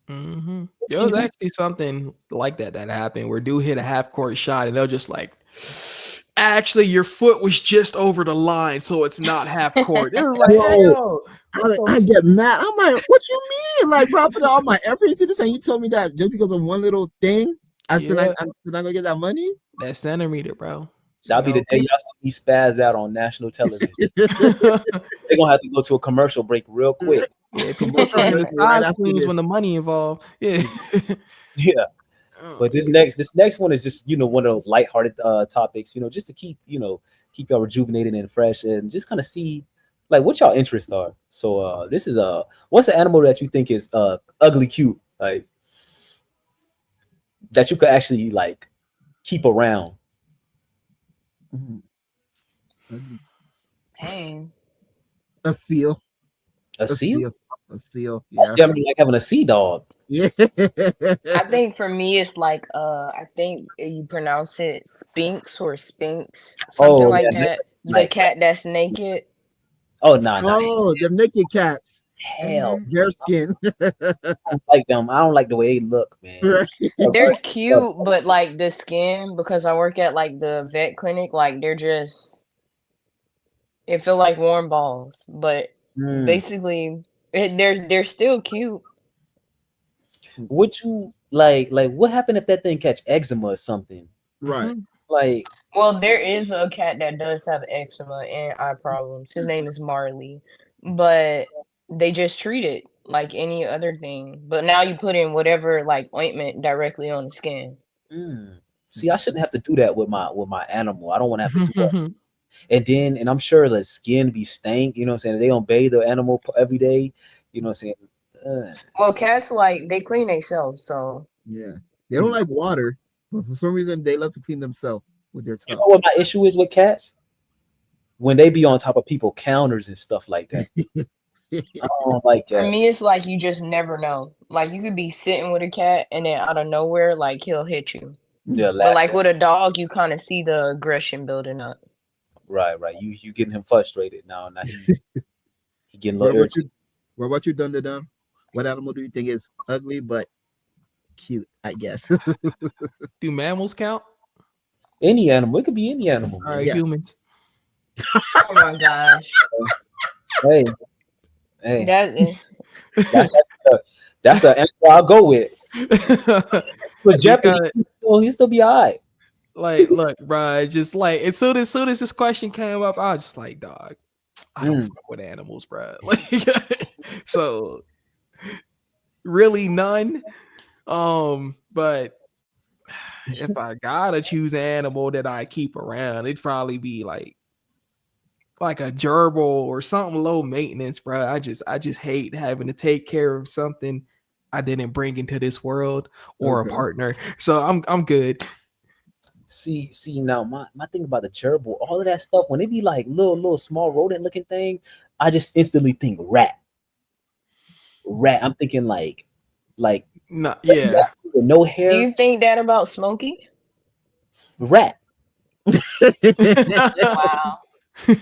Mm-hmm. There was actually something like that happened where dude hit a half court shot and they're just like, actually, your foot was just over the line, so it's not half court. It was like, Yo, I get mad. I'm like, what you mean? Like, bro, I put all my effort into this, and you told me that just because of one little thing, I'm still not gonna get that money. That centimeter, bro. That'll be the day y'all see me spaz out on national television. They're gonna have to go to a commercial break real quick. Yeah, people are trying to Right right after when this. the money involved. Yeah. Yeah. But this next one is just one of those lighthearted topics, just to keep y'all rejuvenated and fresh and just kind of see like what y'all interests are. So this is what's an animal that you think is ugly cute, like that you could actually like keep around? Dang. A seal. A seal? A seal. Yeah. Yeah, I mean, like having a sea dog. Yeah. I think for me it's like I think you pronounce it Sphinx or Sphinx, something like that. The cat that's naked. Oh no. Oh, the naked cats. Hell, Their skin. I don't like them. I don't like the way they look, man. Right. They're cute, but like the skin, because I work at like the vet clinic, like they're just it feel like warm balls, but basically they're still cute. Would you like what happened if that thing catch eczema or something? Right. Like, well, there is a cat that does have eczema and eye problems. His name is Marley, but they just treat it like any other thing. But now you put in whatever like ointment directly on the skin. See, I shouldn't have to do that with my animal. I don't want to have to do that. And I'm sure the skin be stank. You know what I'm saying? They don't bathe the animal every day. You know what I'm saying? Well, cats like they clean themselves, so yeah, they don't like water, but for some reason they love to clean themselves with their tongue. You know what my issue is with cats? When they be on top of people counters and stuff like that. I don't like that. For me, it's like you just never know. Like you could be sitting with a cat and then out of nowhere, like he'll hit you. Yeah, but like with a dog, you kind of see the aggression building up. Right. You getting him frustrated now. He getting a little irritated. What about you, Dun? What animal do you think is ugly but cute? I guess. Do mammals count? Any animal. It could be any animal. All right, humans. Oh my gosh. Hey. That's an answer I'll go with. But Japanese, he'll still be all right. Like, look, bro, just like as soon as this question came up, I was just like, dog, I don't fuck with animals, bro. Like, so really none. But if I gotta choose an animal that I keep around, it'd probably be like like a gerbil or something low maintenance, bro. I just hate having to take care of something I didn't bring into this world or Okay. a partner. So I'm good. See now my thing about the gerbil, all of that stuff, when it be like little small rodent looking thing, I just instantly think rat. I'm thinking like No, yeah. no Do hair you think that about Smokey? rat. Wow.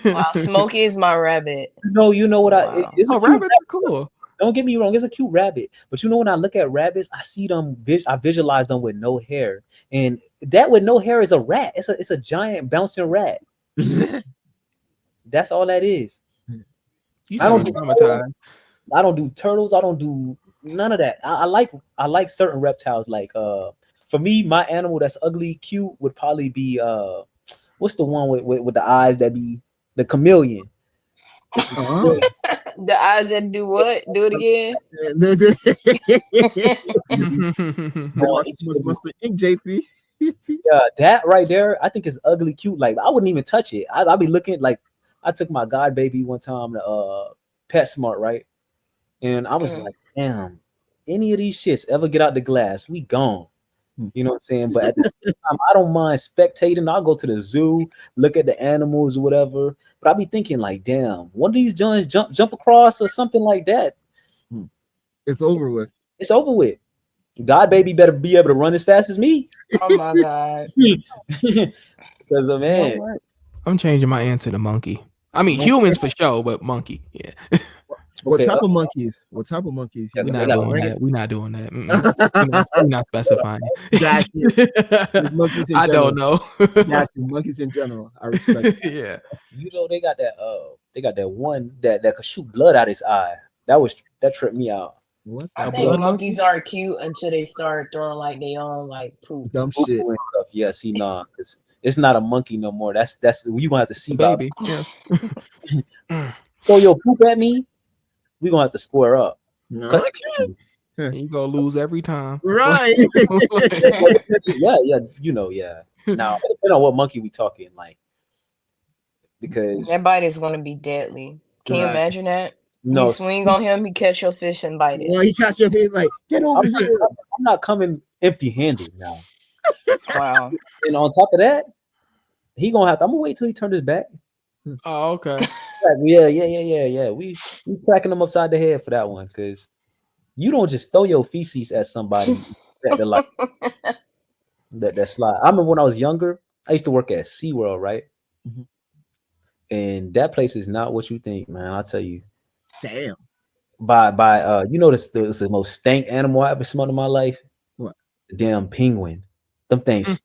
Wow. Smokey is my rabbit. You know what Wow. it's a Oh, cute rabbits rabbit. are cool. Don't get me wrong, it's a cute rabbit. But you know, when I look at rabbits, I see them. I visualize them with no hair, and that with no hair is a rat. It's a giant bouncing rat. That's all that is. You I don't sound do traumatized. I don't do turtles. I don't do none of that. I like certain reptiles. Like for me, my animal that's ugly cute would probably be what's the one with the eyes that be the chameleon. Oh. The eyes that do what? Do it again. Must ink, JP. Yeah, that right there, I think is ugly cute. Like I wouldn't even touch it. I'll be looking like I took my god baby one time to PetSmart, right? And I was like, damn, any of these shits ever get out the glass, we gone. You know what I'm saying? But at the same time, I don't mind spectating. I'll go to the zoo, look at the animals or whatever. But I'll be thinking, like, damn, one of these joints jump across or something like that. It's over with. It's over with. God baby better be able to run as fast as me. Oh my god. Because man, I'm changing my answer to monkey. I mean humans for sure, but monkey. Yeah. What Okay, type of monkeys? What type of monkeys? Yeah, We're they not got doing a that. We're not doing that. We're not specifying. Exactly. Monkeys in I general. don't know. Exactly. Monkeys in general. I respect it. Yeah. you know they got that one that could shoot blood out his eye. That tripped me out. What I A the think blood monkeys are cute until they start throwing like their own like poop. dumb Ooh, shit? and stuff. Yeah, see, nah, it's not a monkey no more. That's you gonna have to see about. Baby. Yeah. Throw your poop at me, we gonna have to square up. No. You gonna lose every time. Right. Yeah, yeah. Now, depending on what monkey we talking, like, because That bite is gonna be deadly. Can you Right. imagine that? no, You swing on him, he catch your fish and bite it. Well, he catch your face like, get over I'm here. not coming empty-handed now. Wow. And on top of that, I'm gonna wait till he turned his back. Oh, okay. Like, yeah. We cracking them upside the head for that one, because you don't just throw your feces at somebody that like that slide. I remember when I was younger, I used to work at SeaWorld, right? Mhm. And that place is not what you think, man. I'll tell you. Damn. By you know this the most stank animal I ever smelled in my life? What? The damn penguin. Them things.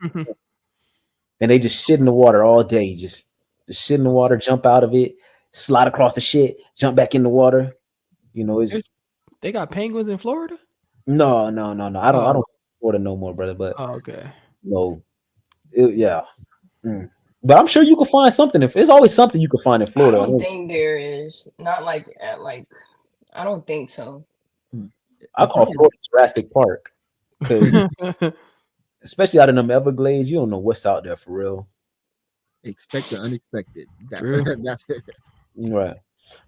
And they just shit in the water all day. Just shit in the water, jump out of it, slide across the shit, jump back in the water. You know, it's They got penguins in Florida? no. I don't Florida no more, brother. But Oh, okay. no, yeah. But I'm sure you can find something. If there's always something you can find in I Florida. don't think there is. Not like at like I don't think so. I call Florida Jurassic Park, because especially out in them Everglades, you don't know what's out there for real. Expect the unexpected. True. That's it. Right.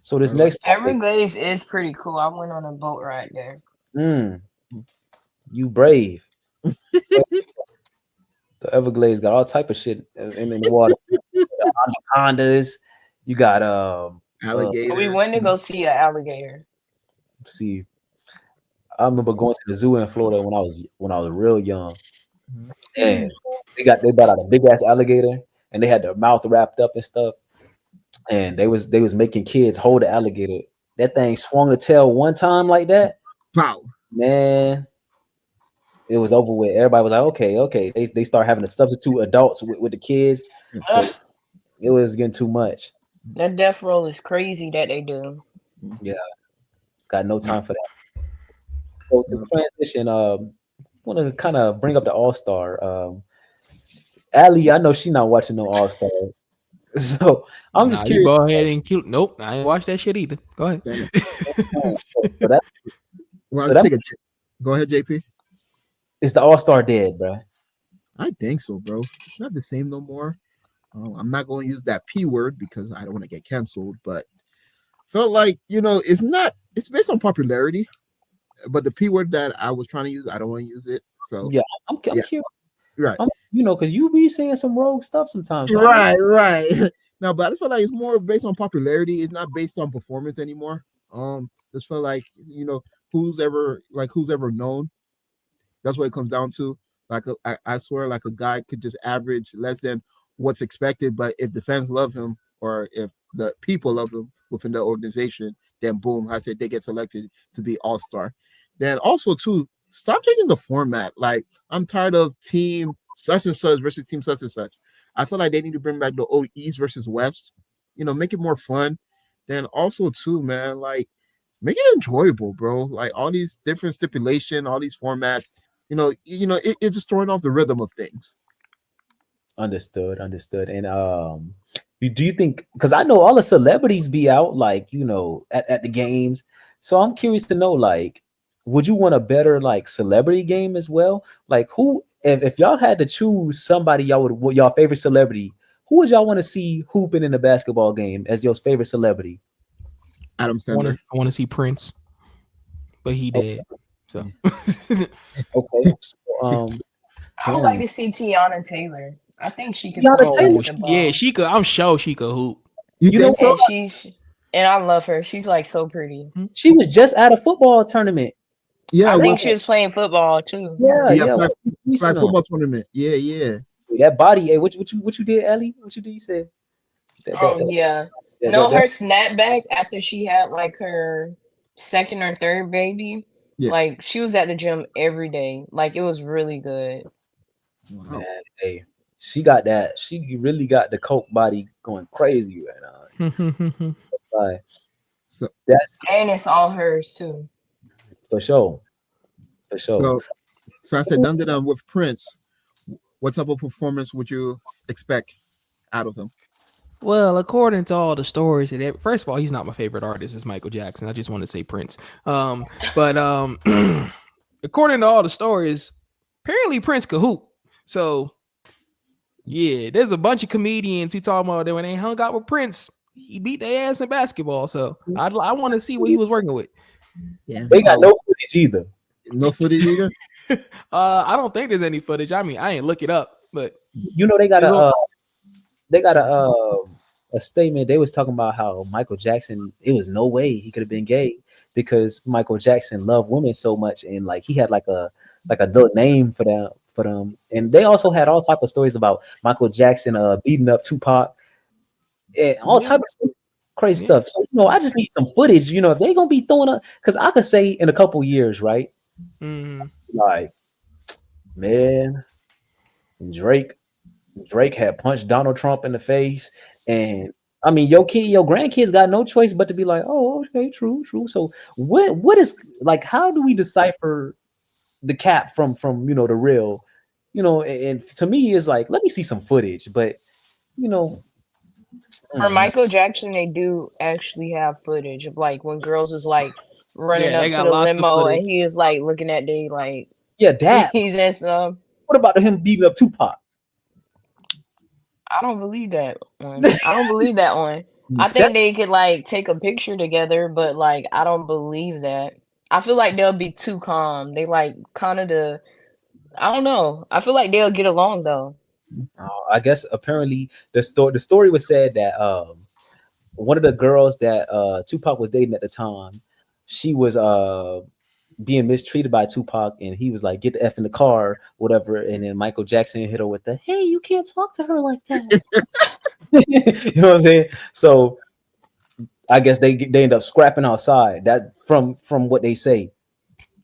So this next topic, Everglades is pretty cool. I went on a boat ride there. you brave. The Everglades got all type of shit in the water. Anacondas. You got Alligators. We went to go see an alligator. see. I remember going to the zoo in Florida when I was real young, and they brought out a big ass alligator, and they had their mouth wrapped up and stuff, and they was making kids hold the alligator. That thing swung the tail one time like that, Pow. man. It was over with. Everybody was like, okay. They start having to substitute adults with the kids. It was getting too much. That death roll is crazy that they do. Got no time for that. So to transition, want to kind of bring up the All-Star. Allie, I know she's not watching no All-Star. So I'm just You curious. go ahead and cute. Nope, I ain't watch that shit either. Go ahead. So that's Well, So let's that- take go ahead, JP. it's the All-Star dead, bro. I think so, bro. It's not the same no more. I'm not going to use that P word because I don't want to get canceled, but felt like, it's based on popularity, but the P word that I was trying to use, I don't want to use it. So, Yeah, I'm yeah, curious. right. Because you be saying some rogue stuff sometimes. So Right. No, but I just feel like it's more based on popularity. It's not based on performance anymore. Just feel like, who's ever known. That's what it comes down to. Like I swear, like a guy could just average less than what's expected, but if the fans love him or if the people love him within the organization, then boom, I said they get selected to be all-star. Then also too, stop changing the format. Like I'm tired of team such and such versus team such and such. I feel like they need to bring back the old East versus West. Make it more fun. Then also too, man, like make it enjoyable, bro. Like all these different stipulation, all these formats, it's just throwing off the rhythm of things. understood. And do you think, because I know all the celebrities be out, like, at the games. So I'm curious to know, like, would you want a better like celebrity game as well? Like who, if y'all had to choose somebody y'all favorite celebrity, who would y'all want to see hooping in a basketball game as your favorite celebrity? Adam Sandler. I want to see Prince, but he dead. So Okay. So, I would like to see Tiana Taylor. I think she could Tiana play Taylor? basketball. yeah, she could. I'm sure she could hoop. You think so? And I love her. She's like so pretty. She was just at a football tournament. Yeah, I think she was playing football too. Yeah. flag football tournament. Yeah. That body, hey, what you did, Ellie? What you did? You said. Yeah. No, her snapback after she had like her second or third baby. Yeah. Like she was at the gym every day. Like it was really good. Wow. Man, hey, she got that. She really got the coke body going crazy right now. Like, So that's And it's all hers too. for sure. So I said, done with Prince. What type of performance would you expect out of him? Well, according to all the stories, first of all, he's not my favorite artist. It's Michael Jackson. I just want to say Prince. But according to all the stories, apparently Prince could hoop. So yeah, there's a bunch of comedians who talk about that when they hung out with Prince, he beat their ass in basketball. So I want to see what he was working with. Yeah, they got no footage either. No footage either. I don't think there's any footage. I mean, I ain't look it up, but They got a statement. They was talking about how Michael Jackson, it was no way he could have been gay because Michael Jackson loved women so much, and like he had like a little name for them. And they also had all type of stories about Michael Jackson beating up Tupac and all type of crazy stuff. So I just need some footage. If they gonna be throwing up, because I could say in a couple years, right? Like, man, Drake had punched Donald Trump in the face, and I mean, your grandkids got no choice but to be like, oh, okay, true. So what is, like, how do we decipher the cap from the real? And to me, it's like, let me see some footage, but For Michael Jackson, they do actually have footage of like when girls was like running up to the limo and he was like looking at they like that. He's in some. What about him beating up Tupac? I don't believe that one. I think they could like take a picture together, but like I don't believe that. I feel like they'll be too calm. They like kind of I don't know. I feel like they'll get along though. I guess apparently the story was said that one of the girls that Tupac was dating at the time, she was being mistreated by Tupac, and he was like, "Get the F in the car," whatever. And then Michael Jackson hit her with the, "Hey, you can't talk to her like that." You know what I'm saying? So I guess they end up scrapping outside. That from what they say.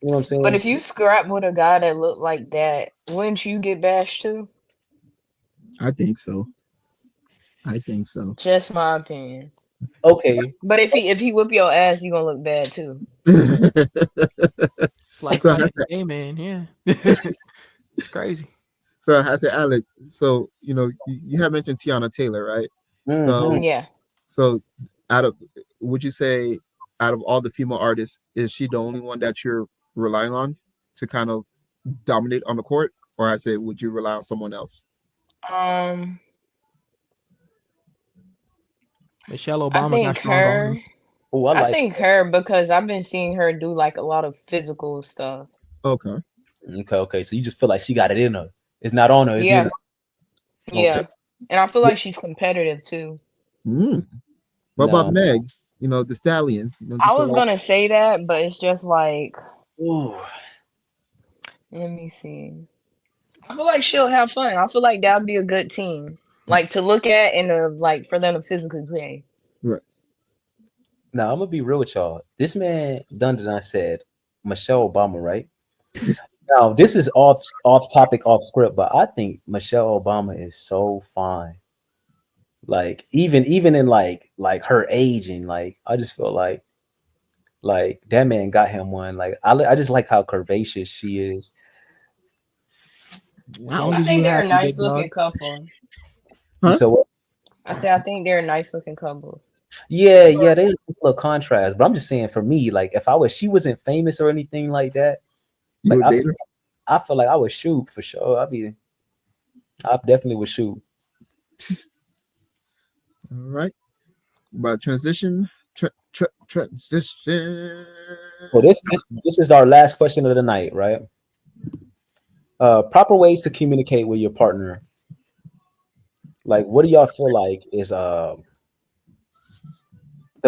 You know what I'm saying? But if you scrap with a guy that looked like that, wouldn't you get bashed too? I think so. Just my opinion. Okay. But if he whip your ass, you gonna look bad too. It's like, hey man, yeah. It's crazy. So I said, Alex, so you have mentioned Tiana Taylor, right? Mm-hmm. So would you say out of all the female artists, is she the only one that you're relying on to kind of dominate on the court? Or I say, would you rely on someone else? Michelle I Obama got think strong her. arms. Oh, I I like. think her because I've been seeing her do like a lot of physical stuff. Okay. Okay. So you just feel like she got it in her. It's not on her. It's in Yeah, her. yeah, Okay. and I feel like she's competitive too. Mm. What about Nah. Meg? You know, the stallion. You know, do you I feel was like gonna say that, but it's just like, Ooh. let me see. I feel like she'll have fun. I feel like that'd be a good team, like to look at and like for them to physically play. right? Now I'm gonna be real with y'all. This man Dundon said Michelle Obama, right? Now this is off topic, off script, but I think Michelle Obama is so fine. Like even in like her aging, like I just feel like that man got him one. Like I just like how curvaceous she is. As long I as you think they're a happy, nice big dog. looking couple. Huh? So I think they're a nice looking couple. yeah, they look a little contrast. But I'm just saying for me, like if she wasn't famous or anything like that, You like would date her? I feel like I would shoot for sure. I definitely would shoot. All right. About transition. Transition. Well, this is our last question of the night, right? Proper ways to communicate with your partner. Like, what do y'all feel like is the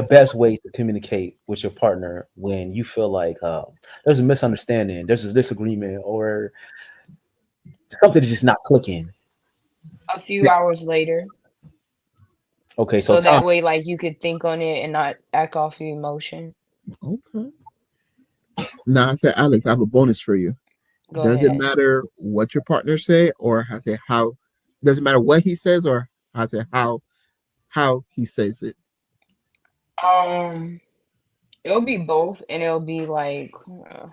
best ways to communicate with your partner when you feel like there's a misunderstanding, there's a disagreement, or something is just not clicking? A few hours later, Okay, so time. that way, like you could think on it and not act off your emotion. Okay. Now I said, Alex, I have a bonus for you. Go Does it ahead. matter what your partner say, or I say how? Does it matter what he says, or I say how he says it? Um, it'll be both, and it'll be like,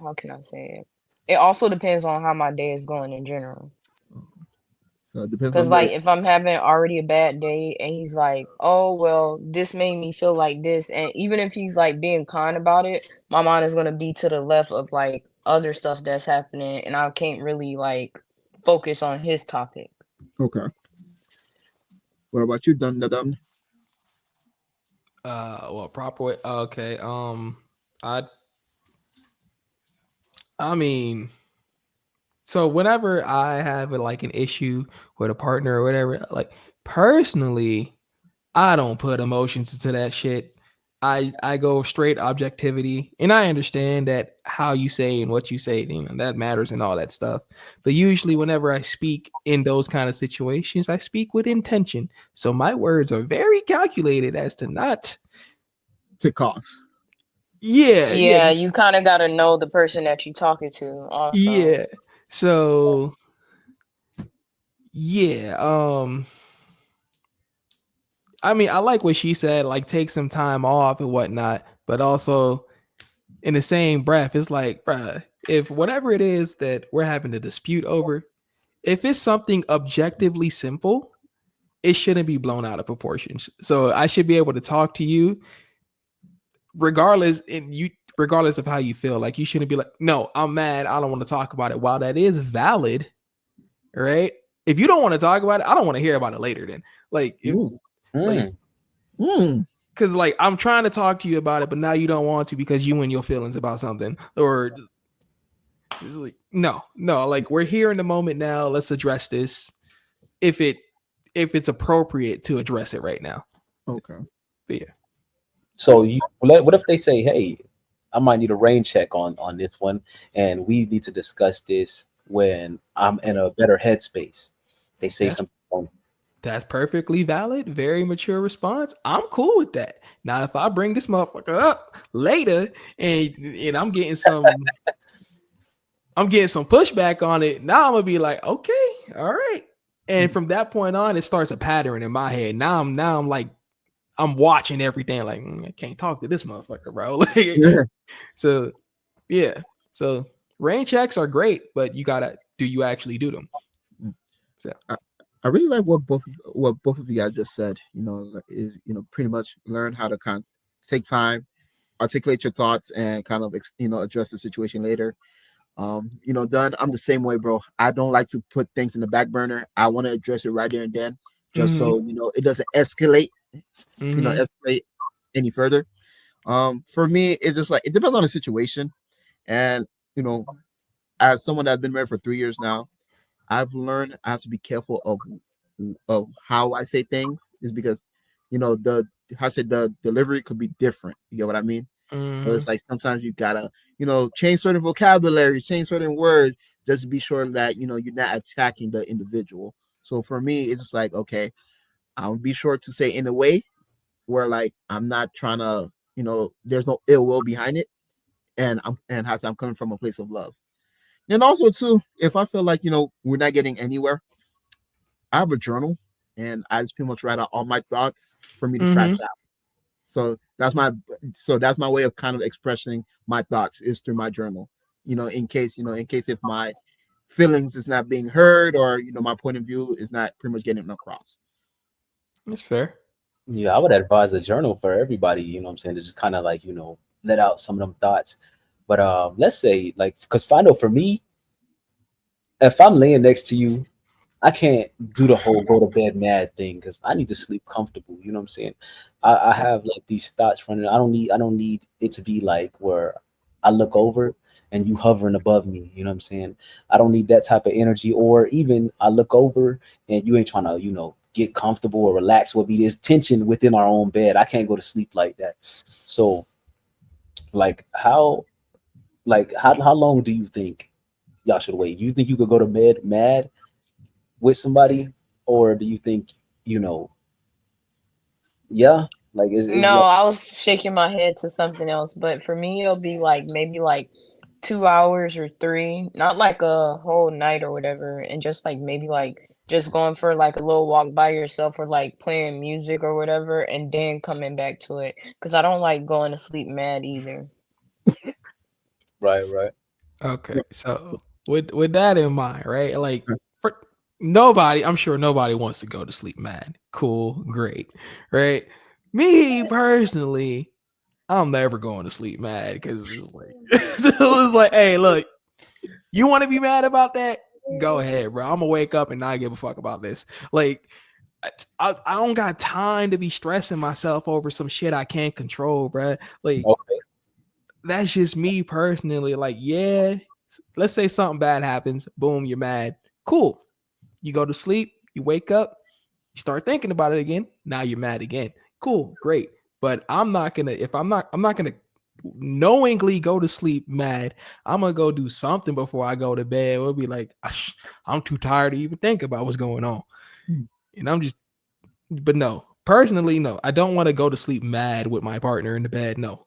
how can I say it? It also depends on how my day is going in general. So it depends Cause on the. like if I'm having already a bad day and he's like, "Oh well, this made me feel like this," and even if he's like being kind about it, my mind is gonna be to the left of like other stuff that's happening, and I can't really like focus on his topic. Okay. What about you, Dun Dun Dun? Well, proper way. Okay. I mean, so whenever I have like an issue with a partner or whatever, like personally, I don't put emotions into that shit. I go straight objectivity, and I understand that how you say and what you say, that matters and all that stuff. But usually, whenever I speak in those kind of situations, I speak with intention. So my words are very calculated as to not. Tick off. Yeah, you kind of got to know the person that you're talking to also. Yeah. So yeah. I mean, I like what she said, like take some time off and whatnot, but also in the same breath, it's like, bruh, if whatever it is that we're having a dispute over, if it's something objectively simple, it shouldn't be blown out of proportions. So I should be able to talk to you regardless of how you feel. Like you shouldn't be like, no, I'm mad, I don't want to talk about it. While that is valid, right? If you don't want to talk about it, I don't want to hear about it later then. Like if, like because like I'm trying to talk to you about it, but now you don't want to because you and your feelings about something, or like, no, like we're here in the moment now. Let's address this if it's appropriate to address it right now. Okay. But yeah. So what if they say, "Hey, I might need a rain check on this one, and we need to discuss this when I'm in a better headspace." They say something. That's perfectly valid. Very mature response. I'm cool with that. Now, if I bring this motherfucker up later and I'm getting some pushback on it, now I'm gonna be like, okay, all right. And from that point on, it starts a pattern in my head. Now I'm like, I'm watching everything. Like, I can't talk to this motherfucker, bro. So, yeah. So rain checks are great, but do you actually do them? So I really like what both of you guys just said. Is pretty much learn how to kind of take time, articulate your thoughts, and kind of address the situation later. Done. I'm the same way, bro. I don't like to put things in the back burner. I want to address it right there and then, just so it doesn't escalate Mhm. escalate any further. For me, it's just like it depends on the situation. And you know, as someone that's been married for 3 years now, I've learned I have to be careful of how I say things, is because the how I said the delivery could be different. You get what I mean? So Mhm. it's like sometimes you gotta, change certain vocabulary, change certain words, just to be sure that you're not attacking the individual. So for me, it's just like, okay, I'll be sure to say in a way where like I'm not trying to, there's no ill will behind it, and how I say I'm coming from a place of love. And also too, if I feel like we're not getting anywhere, I have a journal, and I just pretty much write out all my thoughts for me to crash Mhm. out. So that's my way of kind of expressing my thoughts is through my journal. In case if my feelings is not being heard, or my point of view is not pretty much getting across. That's fair. Yeah, I would advise a journal for everybody, what I'm saying, to just kind of like, let out some of them thoughts. But let's say like, because I know for me, if I'm laying next to you, I can't do the whole go to bed mad thing because I need to sleep comfortable. You know what I'm saying? I have like these thoughts running. I don't need it to be like where I look over and you hovering above me. You know what I'm saying? I don't need that type of energy. Or even I look over and you ain't trying to, get comfortable or relax with me. There's tension within our own bed. I can't go to sleep like that. So like how long do you think y'all should wait? Do you think you could go to bed mad with somebody, or do you think you know? Yeah, like is No, like I was shaking my head to something else, but for me, it'll be like maybe like 2 hours or three, not like a whole night or whatever, and just like maybe like just going for like a little walk by yourself or like playing music or whatever, and then coming back to it. Because I don't like going to sleep mad either. right, right. Okay, so with that in mind, right? Like for nobody, I'm sure nobody wants to go to sleep mad. Cool, great, right? Me personally, I'm never going to sleep mad because it's like it's like, hey, look, you want to be mad about that? Go ahead, bro. I'm gonna wake up and not give a fuck about this. Like, I don't got time to be stressing myself over some shit I can't control, bro. Like, Okay. that's just me personally. Like, yeah, let's say something bad happens, boom, you're mad. Cool. You go to sleep, you wake up, you start thinking about it again. Now you're mad again. Cool, great. But I'm not gonna knowingly go to sleep mad. I'm gonna go do something before I go to bed. We'll be like, I'm too tired to even think about what's going on. And I'm just, but no, personally, no, I don't want to go to sleep mad with my partner in the bed. No,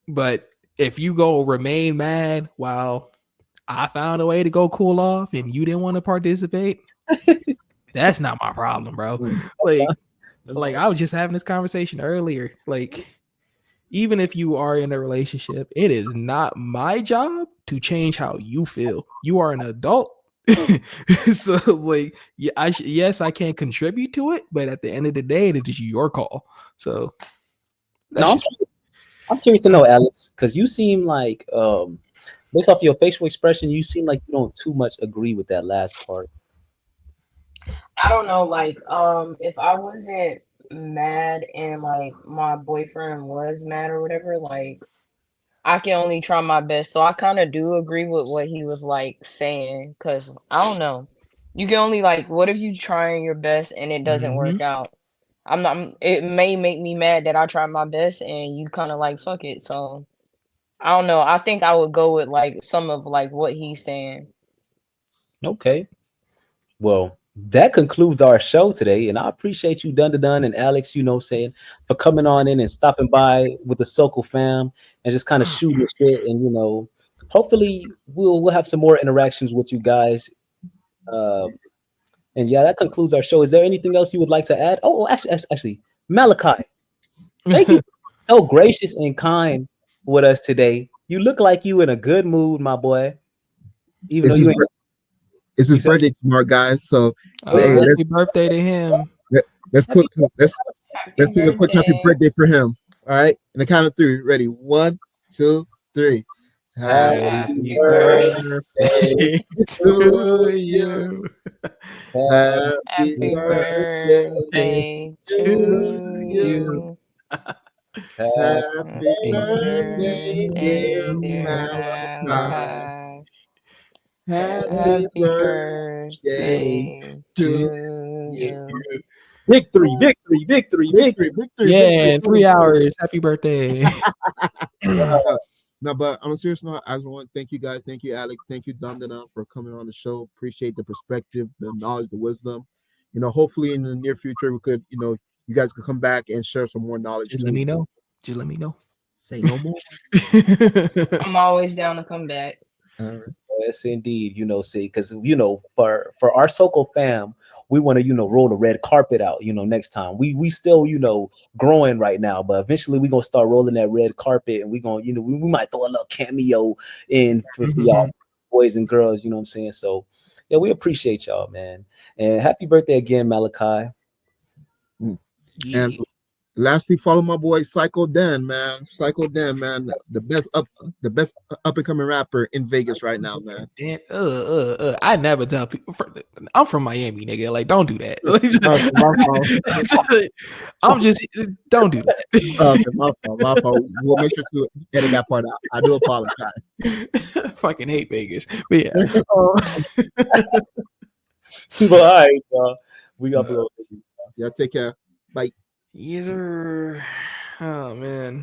but if you go remain mad while I found a way to go cool off and you didn't want to participate, that's not my problem, bro. Mm. Like, I was just having this conversation earlier. Like, even if you are in a relationship, it is not my job to change how you feel. You are an adult. So like, yeah, yes, I can contribute to it, but at the end of the day, it is your call. So that's No, just I'm curious to know, Alex, because you seem like based off your facial expression, you seem like you don't too much agree with that last part. I don't know, like, if I wasn't mad and like my boyfriend was mad or whatever, like I can only try my best. So I kind of do agree with what he was like saying, because I don't know. You can only like, what if you trying your best and it doesn't Mhm. work out? It may make me mad that I tried my best and you kind of like, fuck it. So I don't know. I think I would go with like some of like what he's saying. Okay. Well, that concludes our show today, and I appreciate you, Dun Dun Dun and Alex, saying, for coming on in and stopping by with the Sokol fam and just kind of shooting the shit. And hopefully we'll have some more interactions with you guys. Uh, and yeah, that concludes our show. Is there anything else you would like to add? Oh, actually, Malachi, thank you, so gracious and kind with us today. You look like you in a good mood, my boy. Even though It's his you ain't, it's you his said, birthday tomorrow, guys. So Oh, hey, happy birthday to him. let's happy quick let's Happy let's sing a quick happy birthday. birthday for him. All right, in the count of three. Ready? 1, 2, 3. Happy happy Happy Happy birthday. birthday. birthday birthday to to you. you. Happy birthday to you. Happy Happy birthday, dear birthday, dear Malachi. Malachi. Happy Happy birthday birthday to to you. you. Victory, victory, victory, Victory, victory. victory, Yeah, victory. in 3 hours. Happy birthday. No, but on a serious note, I just want to thank you guys. Thank you, Alex. Thank you, Dandana, for coming on the show. Appreciate the perspective, the knowledge, the wisdom. Hopefully in the near future, we could, you guys could come back and share some more knowledge. Just too. let me know. Just let me know. Say no more. I'm always down to come back. All right. Yes, indeed. See, because for our Soko fam, we want to roll the red carpet out. Next time we still growing right now, but eventually we gonna start rolling that red carpet, and we gonna we might throw a little cameo in for y'all boys and girls. You know what I'm saying? So yeah, we appreciate y'all, man, and happy birthday again, Malachi. Yeah. And lastly, follow my boy Psycho Dan, man. Psycho Dan, man, the best up and coming rapper in Vegas right now, man. Dan, I never tell people. I'm from Miami, nigga. Like, don't do that. I'm just don't do that. Okay, my fault. We'll make sure to edit that part out. I do apologize. Fucking hate Vegas, but yeah. But all right, y'all. We got to Yeah, take care. Bye. Either. Oh man.